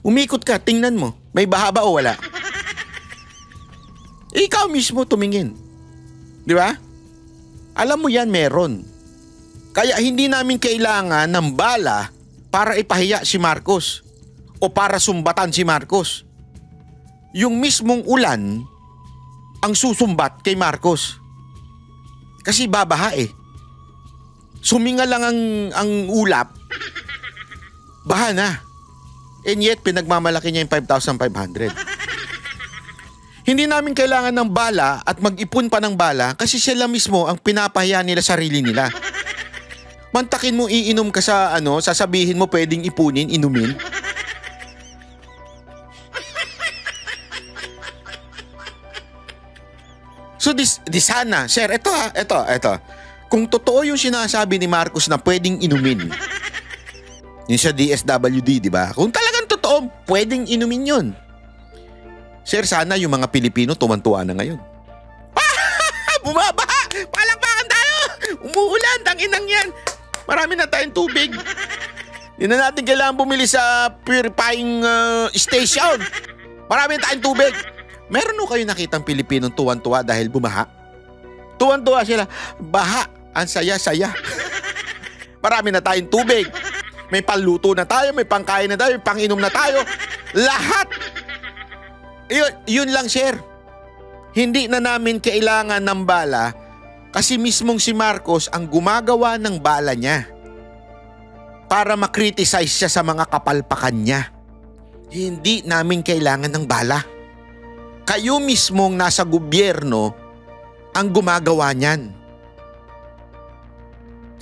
Umikot ka, tingnan mo. May baha ba o wala? Ikaw mismo tumingin. Di ba? Alam mo yan, meron. Kaya hindi namin kailangan ng bala para ipahiya si Marcos o para sumbatan si Marcos. Yung mismong ulan ang susumbat kay Marcos. Kasi babaha eh. Suminga lang ang ulap, baha na. And yet, pinagmamalaki niya yung 5,500. Hindi namin kailangan ng bala at mag-ipon pa ng bala kasi sila mismo ang pinapahiya nila sarili nila. Mantakin mo iinom ka sa sasabihin mo pwedeng ipunin, inumin. So sana, sir, ito. Kung totoo yung sinasabi ni Marcos na pwedeng inumin, yun sa DSWD, di ba? Kung talagang totoo, pwedeng inumin yun. Sir, sana yung mga Pilipino tumantuan na ngayon. Bumabaha! Palakpakan tayo! Umuulan, tanginang yan. Marami na tayong tubig. Hindi na natin kailangan bumili sa purifying station. Marami na tayong tubig. Meron o kayo nakitang Pilipinong tuwan-tuwa dahil bumaha? Tuwan-tuwa sila. Baha. Ang saya-saya. Marami na tayong tubig. May panluto na tayo, may pangkain na tayo, may panginom na tayo. Lahat. Yun lang, sir. Hindi na namin kailangan ng bala kasi mismong si Marcos ang gumagawa ng bala niya para makriticize siya sa mga kapalpakan niya. Hindi namin kailangan ng bala. Kayo mismong nasa gobyerno ang gumagawa niyan.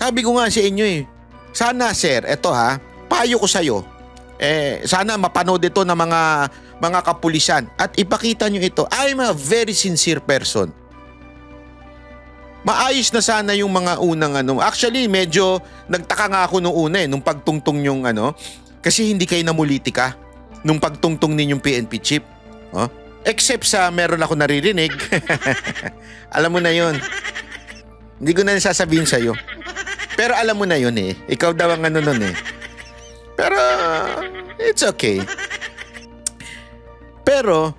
Sabi ko nga sa inyo sana, sir, eto payo ko sa'yo. Sana mapanood ito ng mga kapulisan at ipakita nyo ito. I'm a very sincere person. Maayos na sana yung mga unang Actually, medyo nagtaka nga ako nung una nung pagtungtong yung kasi hindi kayo namulitika nung pagtungtong ninyong PNP chief. Except sa meron ako naririnig. Alam mo na yun. Hindi ko na sasabihin sa'yo. Pero alam mo na yun Ikaw daw ang nun Pero it's okay. Pero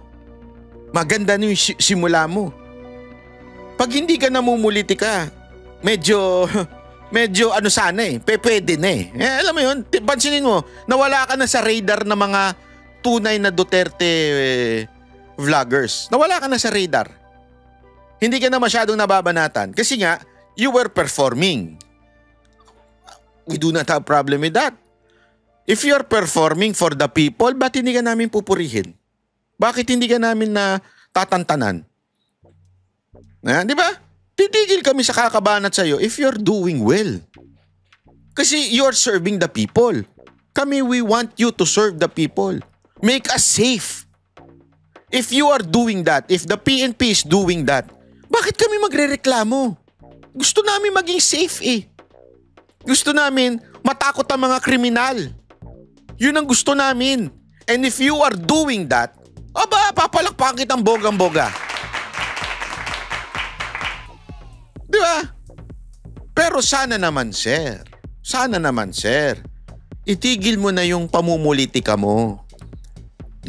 maganda na yung simula mo. Pag hindi ka namumulitika, medyo sana pwede na alam mo yun, pansinin mo, nawala ka na sa radar ng mga tunay na Duterte vloggers. Nawala ka na sa radar. Hindi ka na masyadong nababanatan kasi nga, you were performing. We do not have problem with that. If you're performing for the people, ba't hindi ka namin pupurihin? Bakit hindi ka namin na tatantanan? Di ba? Titigil kami sa kakabanat sa'yo if you're doing well. Kasi you're serving the people. Kami, we want you to serve the people. Make us safe. If you are doing that, if the PNP is doing that, bakit kami magrereklamo? Gusto namin maging safe Gusto namin matakot ang mga kriminal. Yun ang gusto namin. And if you are doing that, papalakpakan kitang bogang-boga. Di ba? Pero sana naman, sir, itigil mo na yung pamumulitika mo.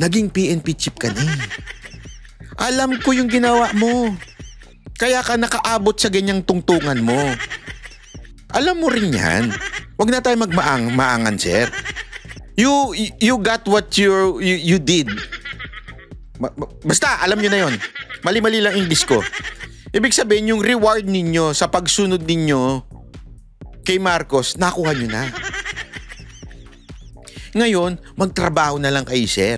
Naging PNP chief ka na Alam ko yung ginawa mo. Kaya ka nakaabot sa ganyang tungtungan mo. Alam mo rin yan. Huwag na tayo maangan, sir. You got what you did. Basta, alam nyo na yon. Mali-mali lang English ko. Ibig sabihin, yung reward ninyo sa pagsunod ninyo kay Marcos, nakuha nyo na. Ngayon, magtrabaho na lang kayo, sir.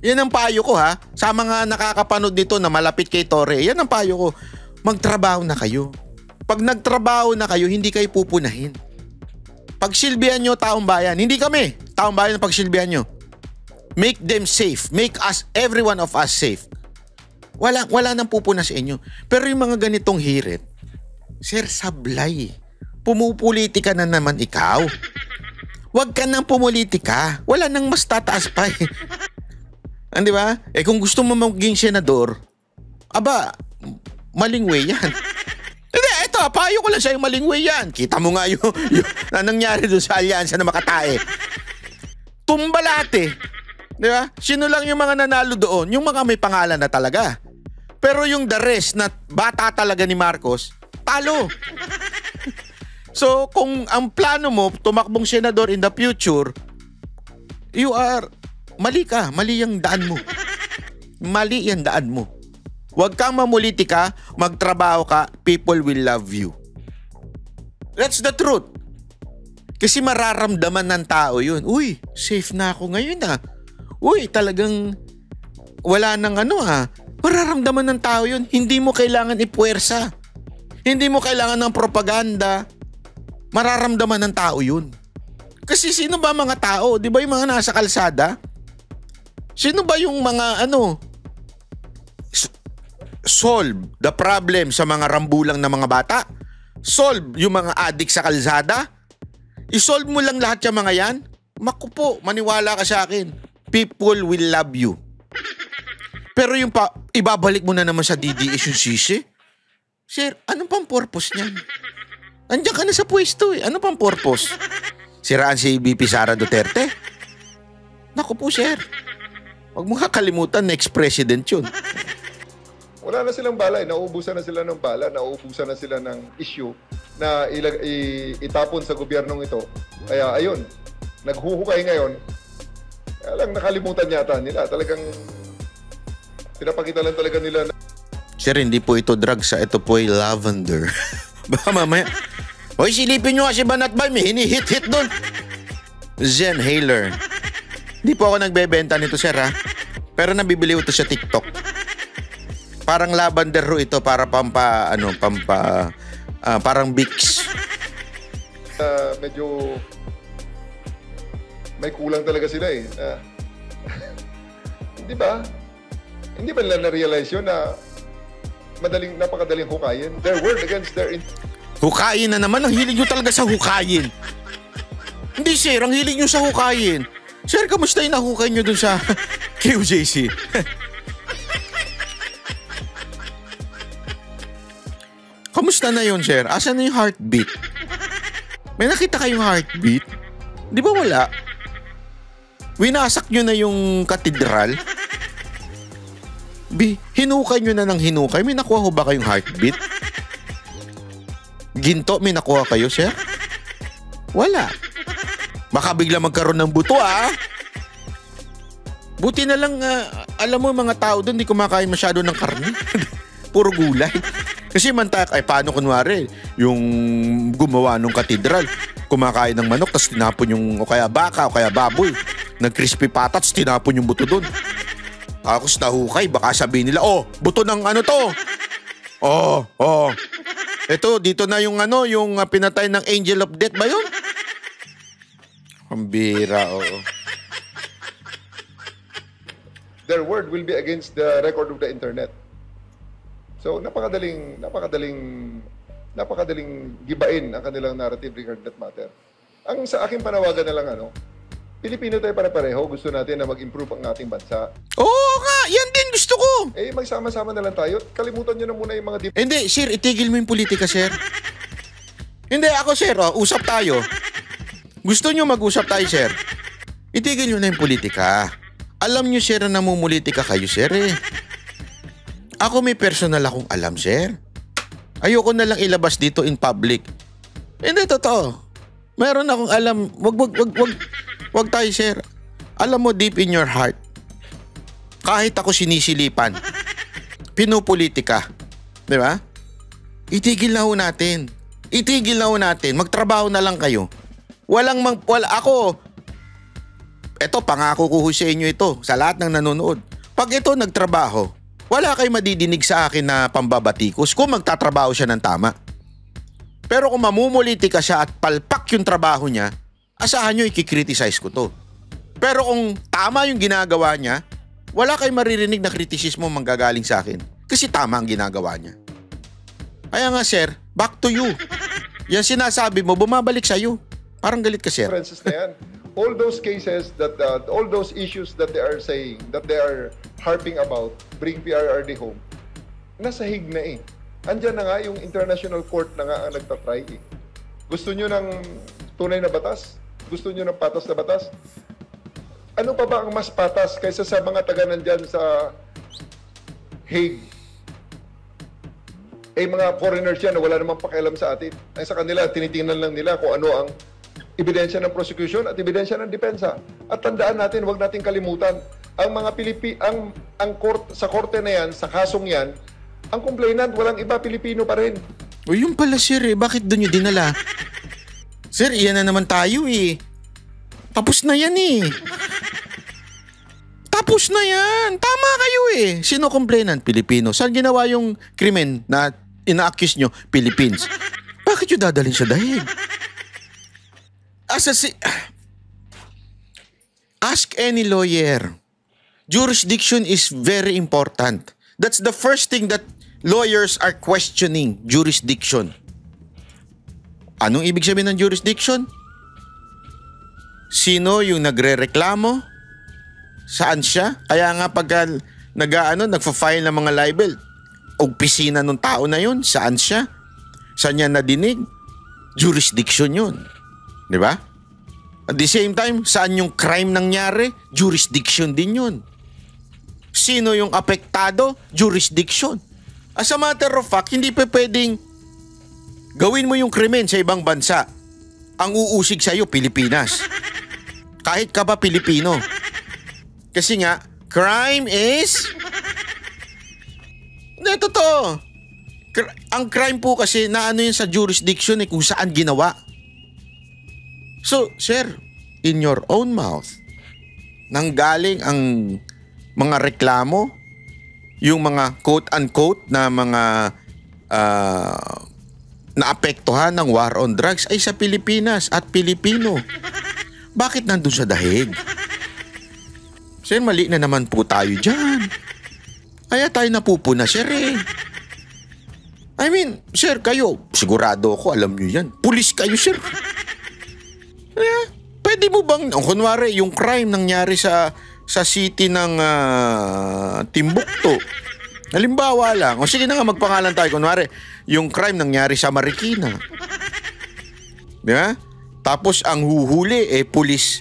Yan ang payo ko sa mga nakakapanood nito na malapit kay Torre. Yan ang payo ko. Magtrabaho na kayo. Pag nagtrabaho na kayo, hindi kayo pupunahin. Pagsilbihan nyo taong bayan. Hindi kami. Taong bayan ang pagsilbihan nyo. Make them safe. Make us, every one of us safe. Wala nang pupuna sa inyo. Pero yung mga ganitong hirit, sir, sablay. Pumupolitika na naman ikaw. Huwag ka nang pumulitika. Wala nang mas tataas pa Di ba? Kung gusto mo maging senador, maling way yan. Hindi, ito, payo ko lang sa'yo, maling way yan. Kita mo nga yung na nangyari doon sa alyansa na Makatae. Tumbalate. Di ba? Sino lang yung mga nanalo doon? Yung mga may pangalan na talaga. Pero yung the rest na bata talaga ni Marcos, talo. So, kung ang plano mo, tumakbong senador in the future, mali ka. Mali yung daan mo. Mali yung daan mo. Huwag kang mamulitika, magtrabaho ka, people will love you. That's the truth. Kasi mararamdaman ng tao yun. Uy, safe na ako ngayon Uy, talagang wala nang Mararamdaman ng tao yun. Hindi mo kailangan ipuwersa. Hindi mo kailangan ng propaganda. Mararamdaman ng tao yun. Kasi sino ba mga tao? Di ba yung mga nasa kalsada? Sino ba yung mga solve the problem sa mga rambulang na mga bata? Solve yung mga addict sa kalsada? I-solve mo lang lahat yung mga yan? Maku po, maniwala ka sa akin. People will love you. Pero yung ibabalik mo na naman sa DDS yung sisi? Sir, anong pang purpose niyan? Andiyan ka na sa pwesto eh. Ano pang purpose? Siraan si VP Sara Duterte? Naku po, sir. Huwag mo kakalimutan, next president yun. Wala na silang bala. Nauubusan na sila ng bala. Nauubusan na sila ng issue na itapon sa gobyernong ito. Kaya ayun, naghuhukay ngayon. Kaya lang nakalimutan yata nila. Talagang pinapakita lang talaga nila na Sir, hindi po ito drugs. Ito po ay lavender. Baka mamaya, hoy, silipin nyo kasi Banat Bay, may hinihit-hit doon. Zen Haler. Hindi po ako nagbebenta nito, sir, ha? Pero nabibili ito sa TikTok. Parang lavender ho ito para parang Vicks. medyo may kulang talaga sila eh. Di ba? Hindi ba nila na-realize yun na napakadaling hukayin? Their word against their... Hukayin na naman. Ang hilig nyo talaga sa hukayin. Hindi, sir. Ang hilig nyo sa hukayin. Sir, kamusta yung nahukay nyo dun sa QJC? Kamusta na yun, sir? Asan na yung heartbeat? May nakita kayong heartbeat? Di ba wala? Winasak nyo na yung katedral? Hinukay nyo na ng hinukay. May nakuha ho ba kayong heartbeat? Ginto, may nakuha kayo, sir? Wala. Baka bigla magkaroon ng buto, ah. Buti na lang, alam mo, mga tao doon, di kumakain masyado ng karne. Puro gulay. Kasi paano kunwari, yung gumawa ng katedral, kumakain ng manok, tapos tinapon yung, o kaya baka, o kaya baboy. Nag-crispy patats, tinapon yung buto doon. Tapos nahukay, baka sabihin nila, oh, buto ng ano to? Oh. Ito, dito na yung yung pinatay ng Angel of Death ba yun? Pambira, oo. Their word will be against the record of the internet. So, napakadaling gibain ang kanilang narrative regarding that matter. Ang sa aking panawagan na lang, Pilipino tayo pare-pareho. Gusto natin na mag-improve ang ating bansa. Oo nga, yan din gusto ko. Magsama-sama na lang tayo. Kalimutan nyo na muna yung mga Hindi, sir, itigil mo yung politika, sir. Hindi, ako, sir, usap tayo. Gusto nyo mag-usap tayo, sir? Itigil nyo na yung politika. Alam nyo, sir, na namumulitika kayo, sir, eh. Ako may personal akong alam, sir. Ayoko na lang ilabas dito in public. Hindi, totoo. Meron akong alam. Wag tayo, sir. Alam mo, deep in your heart, kahit ako sinisilipan, pinupolitika. Di ba? Itigil na ho natin. Magtrabaho na lang kayo. Ako, eto, pangako ko sa inyo ito, sa lahat ng nanonood. Pag ito nagtrabaho, wala kayo madidinig sa akin na pambabatikos kung magtatrabaho siya ng tama. Pero kung mamumulitika siya at palpak yung trabaho niya, asahan nyo ikikriticize ko to. Pero kung tama yung ginagawa niya, wala kayong maririnig na kritisismo manggagaling sa akin. Kasi tama ang ginagawa niya. Kaya nga, sir, back to you. Yan sinasabi mo, bumabalik sa'yo. Parang galit ka, sir. Differences na yan. All those cases all those issues that they are saying, that they are harping about, bring PRRD home, nasa hig na eh. Andyan na nga yung international court na nga ang nagtatry eh. Gusto nyo ng tunay na batas? Gusto nyo ng patas na batas? Ano pa ba ang mas patas kaysa sa mga taga nandyan sa Hague? Mga foreigners yan na wala namang pakialam sa atin. Ay sa kanila, tinitingnan lang nila kung ano ang ebidensya ng prosecution at ebidensya ng depensa. At tandaan natin, huwag natin kalimutan, ang mga sa korte na yan, sa kasong yan, ang complainant, walang iba, Pilipino pa rin. O yun pala, sir, bakit doon nyo dinala? Sir, iyan na naman tayo eh. Tapos na yan eh. Tapos na yan. Tama kayo eh. Sino complainant? Pilipino. Saan ginawa yung krimen na ina-accuse nyo? Philippines. Bakit yung dadalhin sa dahig? Ask any lawyer. Jurisdiction is very important. That's the first thing that lawyers are questioning. Jurisdiction. Anong ibig sabihin ng jurisdiction? Sino yung nagre-reklamo? Saan siya? Kaya nga pagka nagfa-file ng mga libel, opisina ng tao na yun, saan siya? Saan niya nadinig? Jurisdiction yun. Di ba? At the same time, saan yung crime nangyari? Jurisdiction din yun. Sino yung apektado? Jurisdiction. As a matter of fact, hindi pa pwedeng gawin mo yung krimen sa ibang bansa. Ang uusig sa'yo, Pilipinas. Kahit ka pa Pilipino. Kasi nga, crime is... Hindi, totoo. Ang crime po kasi na ano yun sa jurisdiction eh, kung saan ginawa. So, sir, in your own mouth, nanggaling ang mga reklamo, yung mga quote-unquote na mga naapektuhan ng war on drugs ay sa Pilipinas at Pilipino. Bakit nandun sa dahig? Sir, mali na naman po tayo dyan. Kaya tayo napupuna, sir eh. I mean, sir, kayo, sigurado ako, alam nyo yan. Pulis kayo, sir. Pwede mo bang, kunwari, yung crime nangyari sa city ng Timbuktu. Halimbawa lang, o sige na nga magpangalan tayo, kunwari, yung crime nangyari sa Marikina. Di ba? Tapos ang huhuli pulis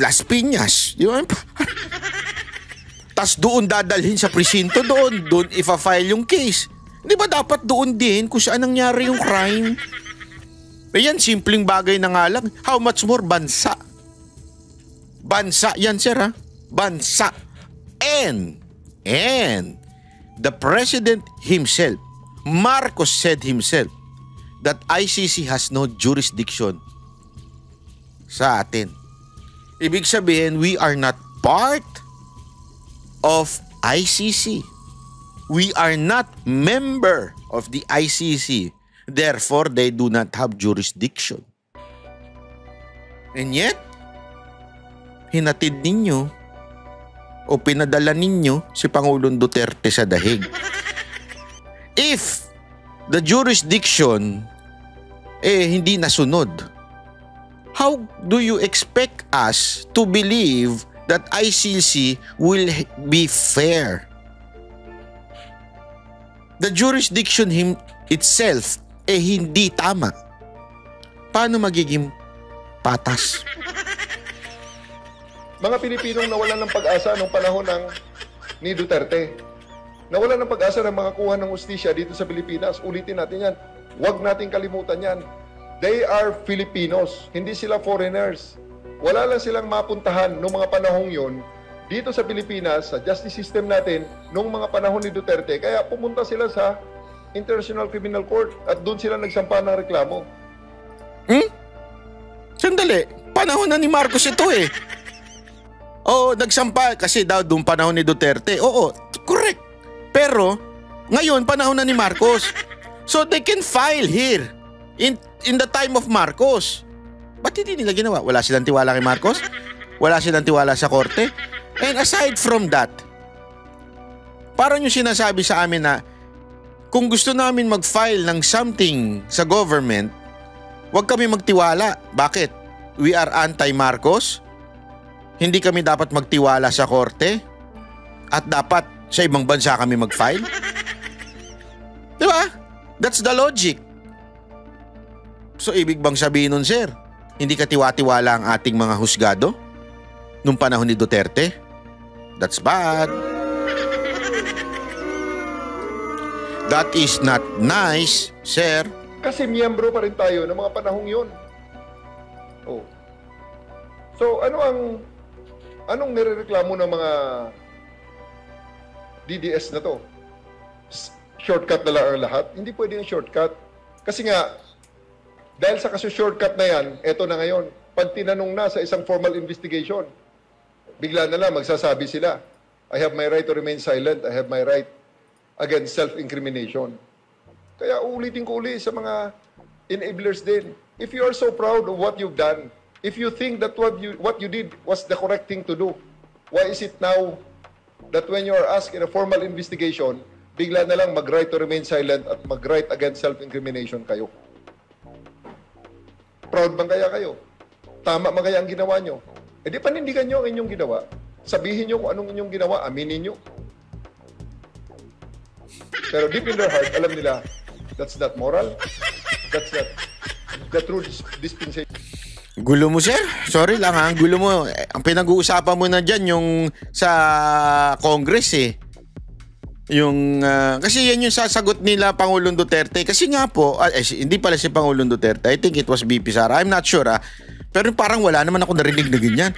Las Piñas. Di ba? Tas doon dadalhin sa presinto, doon ifa-file yung case. Di ba dapat doon din kung saan nangyari yung crime? Yan, simpleng bagay na nga lang. How much more bansa? Bansa yan, sir, ha? Bansa. And the president himself, Marcos said himself, that ICC has no jurisdiction sa atin. Ibig sabihin, we are not part of ICC. We are not member of the ICC. Therefore, they do not have jurisdiction. And yet, hinatid ninyo o pinadala ninyo si Pangulong Duterte sa dahig. If the jurisdiction hindi nasunod, how do you expect us to believe that ICC will be fair? The jurisdiction itself hindi tama. Paano magiging patas? Mga Pilipinong nawalan ng pag-asa nung panahon ni Duterte. Nawalan ng pag-asa ng mga kuha ng ustisya dito sa Pilipinas. Ulitin natin yan. Huwag natin kalimutan yan. They are Filipinos. Hindi sila foreigners. Wala lang silang mapuntahan noong mga panahong yon dito sa Pilipinas, sa justice system natin, noong mga panahon ni Duterte. Kaya pumunta sila sa International Criminal Court at doon sila nagsampa ng reklamo. Sandali. Panahon na ni Marcos ito eh. Oo, nagsampa kasi daw doon panahon ni Duterte. Oo, correct. Pero, ngayon, panahon na ni Marcos. So, they can file here in the time of Marcos. Ba't hindi nila ginawa? Wala silang tiwala kay Marcos? Wala silang tiwala sa korte? And aside from that, parang yung sinasabi sa amin na kung gusto namin mag-file ng something sa government, huwag kami magtiwala. Bakit? We are anti-Marcos? Hindi kami dapat magtiwala sa korte? At dapat sa ibang bansa kami mag-file? Diba? That's the logic. So, ibig bang sabihin nun, sir? Hindi ka tiwa-tiwala ang ating mga husgado? Nung panahon ni Duterte? That's bad. That is not nice, sir. Kasi miyembro pa rin tayo ng mga panahong yon. Oh. So, anong nirereklamo ng mga DDS na to? Shortcut na lang ang lahat? Hindi pwede yung shortcut. Kasi nga, dahil sa shortcut na yan, eto na ngayon, pag tinanong na sa isang formal investigation, bigla na lang magsasabi sila, I have my right to remain silent, I have my right against self-incrimination. Kaya ulitin ko uli sa mga enablers din. If you are so proud of what you've done, if you think that what you did was the correct thing to do, why is it now that when you are asked in a formal investigation, bigla na lang mag-right to remain silent at mag-right against self-incrimination kayo? Proud bang kaya kayo? Tama ba kaya ang ginawa nyo? E di panindigan nyo ang inyong ginawa. Sabihin nyo kung anong inyong ginawa, aminin nyo. Pero deep in their heart, alam nila, that's not moral. That's not the true dispensation. Gulo mo, sir. Sorry lang ha. Ang gulo mo. Ang pinag-uusapan mo na dyan yung sa Congress eh. Yung, kasi yan yung sasagot nila Pangulong Duterte. Kasi nga po, hindi pala si Pangulong Duterte. I think it was BP Sara. I'm not sure ha. Pero parang wala naman ako narinig na ganyan.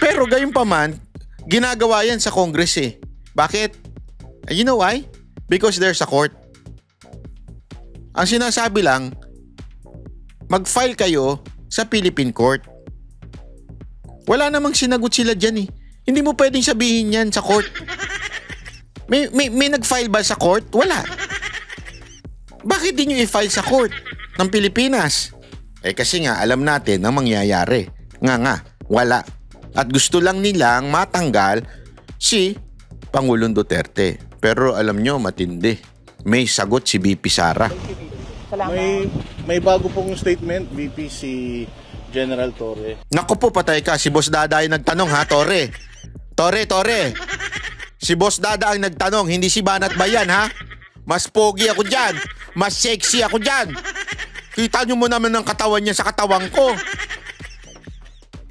Pero gayon pa man, ginagawa yan sa Congress eh. Bakit? You know why? Because there's a court. Ang sinasabi lang, mag-file kayo sa Philippine Court. Wala namang sinagot sila dyan eh. Hindi mo pwedeng sabihin yan sa court. May nag-file ba sa court? Wala. Bakit di nyo i-file sa court ng Pilipinas? Kasi nga alam natin ang mangyayari. Nga, wala. At gusto lang nilang matanggal si Pangulong Duterte. Pero alam nyo, matindi. May sagot si BP Sara. May bago pong statement, VP, si General Torre. Naku po, patay ka. Si Boss Dada ang nagtanong ha, Torre. Torre. Si Boss Dada ang nagtanong, hindi si Banat Bayan ha. Mas pogi ako dyan. Mas sexy ako dyan. Kita nyo mo naman ang katawan niya sa katawan ko.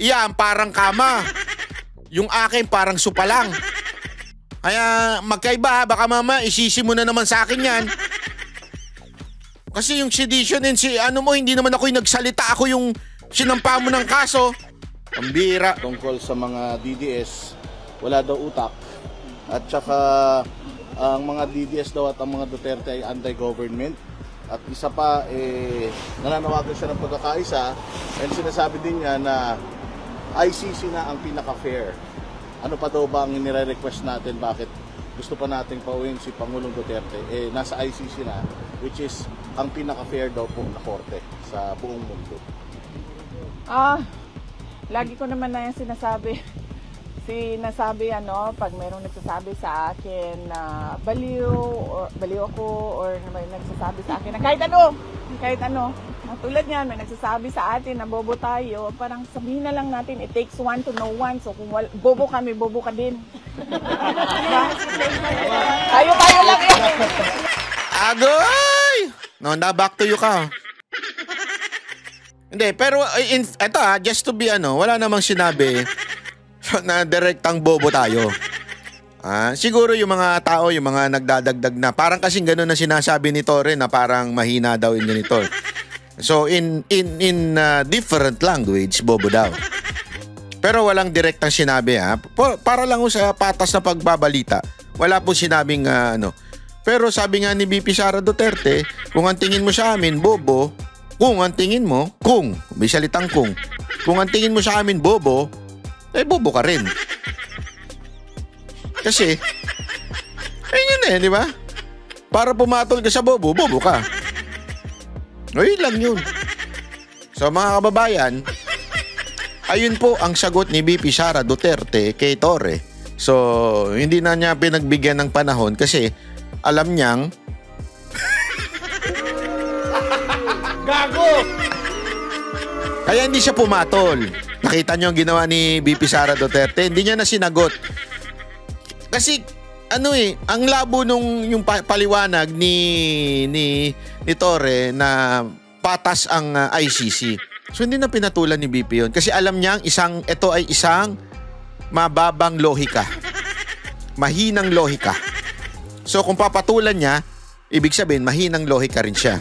Iyan, parang kama. Yung akin parang supa lang. Kaya magkaiba, baka mama isisi mo na naman sa akin yan. Kasi yung sedition and hindi naman ako yung nagsalita. Ako yung sinampa mo ng kaso. Ang bira. Tungkol sa mga DDS, wala daw utak. At saka ang mga DDS daw at ang mga Duterte ay anti-government. At isa pa, nananawagan siya ng pagkakaisa. And sinasabi din niya na ICC na ang pinaka-fair. Ano pa daw ba ang nire-request natin? Bakit gusto pa natin pauwiin si Pangulong Duterte? Nasa ICC na, which is ang pinaka-fair daw po na korte sa buong mundo. Lagi ko naman na yung sinasabi pag mayroong nagsasabi sa akin na baliw ako or may nagsasabi sa akin na kahit ano, tulad niyan, may nagsasabi sa atin na bobo tayo, parang sabihin na lang natin, it takes one to know one, so kung bobo kami, bobo ka din. Tayo lang yan. Agoy! No, back to you ka. Hindi, pero eto just to be wala namang sinabi na direktang bobo tayo. Siguro yung mga tao, yung mga nagdadagdag na parang kasing gano'n na sinasabi ni Torre na parang mahina daw yung ganito. So in different language, bobo daw. Pero walang direktang sinabi para lang sa patas na pagbabalita. Wala po sinabing Pero sabi nga ni BP Sara Duterte, kung ang tingin mo sa amin bobo, kung ang tingin mo may salitang kung ang tingin mo sa amin bobo, bobo ka rin. Kasi, yun di ba? Para pumatol ka sa bobo, bobo ka. Yun lang yun. So mga kababayan, ayun po ang sagot ni BP Sara Duterte kay Torre. So, hindi na niya pinagbigyan ng panahon kasi alam niyang Gago! kaya hindi siya pumatol. Nakita niyo ang ginawa ni BP Sara Duterte, hindi niya na sinagot. Kasi ang labo nung yung paliwanag ni Torre na patas ang ICC. So hindi na pinatulan ni BP yun kasi alam niya ito ay isang mababang lohika. Mahinang lohika. So kung papatulan niya, ibig sabihin mahinang lohika rin siya.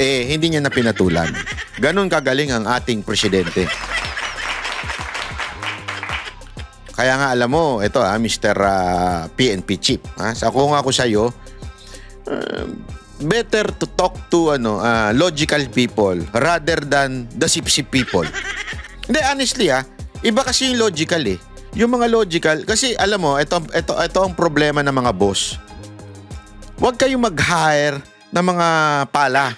Hindi niya na pinatulan. Ganon kagaling ang ating presidente. Kaya nga alam mo, ito Mr. PNP Chief. Sa kung ako sa'yo, better to talk to logical people rather than the sip-sip people. Hindi, honestly iba kasi yung logical Yung mga logical, kasi alam mo, ito ang problema ng mga boss. Huwag kayong mag-hire ng mga pala.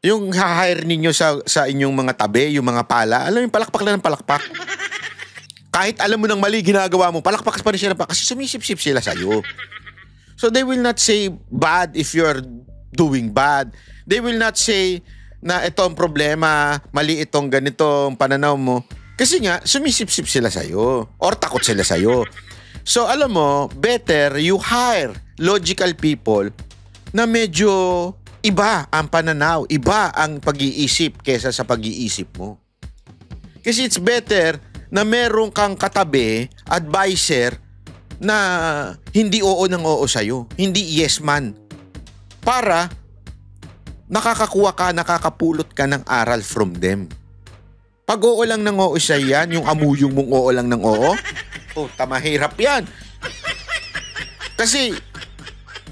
Yung ha-hire ninyo sa inyong mga tabi, yung mga pala, alam mo, palakpak lang ng palakpak. Kahit alam mo ng mali ginagawa mo, palakpak pa rin sila kasi sumisip-sip sila sa'yo. So they will not say bad if you're doing bad. They will not say na ito ang problema, mali itong ganitong pananaw mo. Kasi nga, sumisip-sip sila sa'yo or takot sila sa'yo. So alam mo, better you hire logical people na medyo iba ang pananaw, iba ang pag-iisip kesa sa pag-iisip mo. Kasi it's better na meron kang katabi, advisor, na hindi oo ng oo sa'yo, hindi yes man. Para nakakakuha ka, nakakapulot ka ng aral from them. Pag oo lang ng oo siya yan, yung amuyong mong oo lang ng oo, mahirap yan. Kasi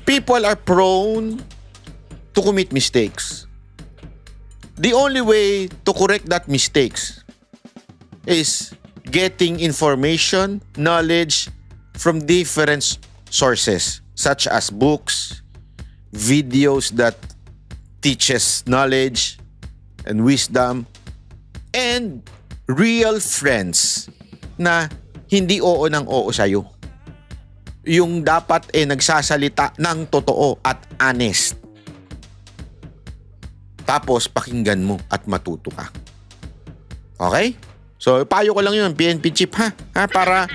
people are prone to commit mistakes. The only way to correct that mistakes is getting information, knowledge from different sources such as books, videos that teaches knowledge and wisdom, and real friends na hindi oo ng oo sa'yo. Yung dapat nagsasalita ng totoo at honest. Tapos pakinggan mo at matuto ka. Okay? So payo ko lang yun, PNP chip ha? Para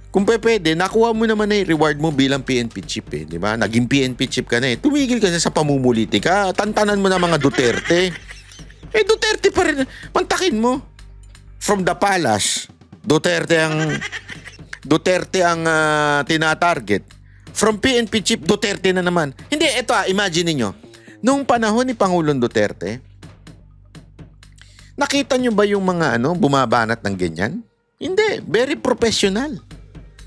kung pwede, nakuha mo naman na reward mo bilang PNP chip di ba? Naging PNP chip ka na tumigil ka na sa pamumulitika. Tantanan mo na mga Duterte. Duterte pa rin. Mantakin mo. From the palace, Duterte ang tinatarget. From PNP chip, Duterte na naman. Hindi, ito imagine niyo. Noong panahon ni Pangulong Duterte, nakita niyo ba yung mga bumabanat ng ganyan? Hindi, very professional.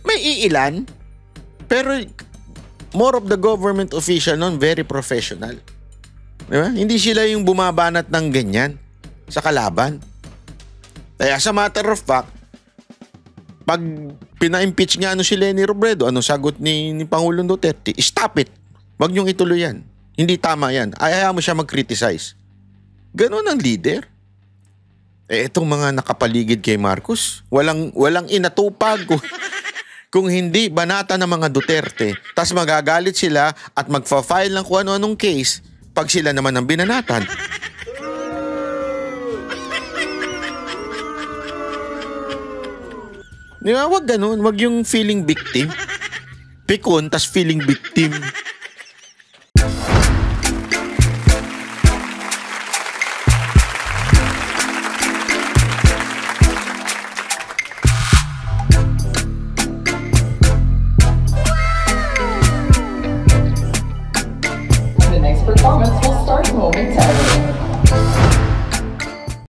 May iilan, pero more of the government official noon, very professional. Diba? Hindi sila yung bumabanat ng ganyan sa kalaban. Kaya sa matter of fact, pag pina-impeach nga si Leni Robredo, sagot ni Pangulong Duterte? Stop it. Wag niyong ituloy yan. Hindi tama yan. Ayaw mo siya mag-criticize. Ganon ang leader. Itong mga nakapaligid kay Marcos, walang inatupag kung hindi banata ng mga Duterte. Tas magagalit sila at magfa-file ng kung ano-anong case pag sila naman ang binanatan. Di ba? Wag ganun. Wag yung feeling victim. Pikon, tas feeling victim. The next performance will start momentarily.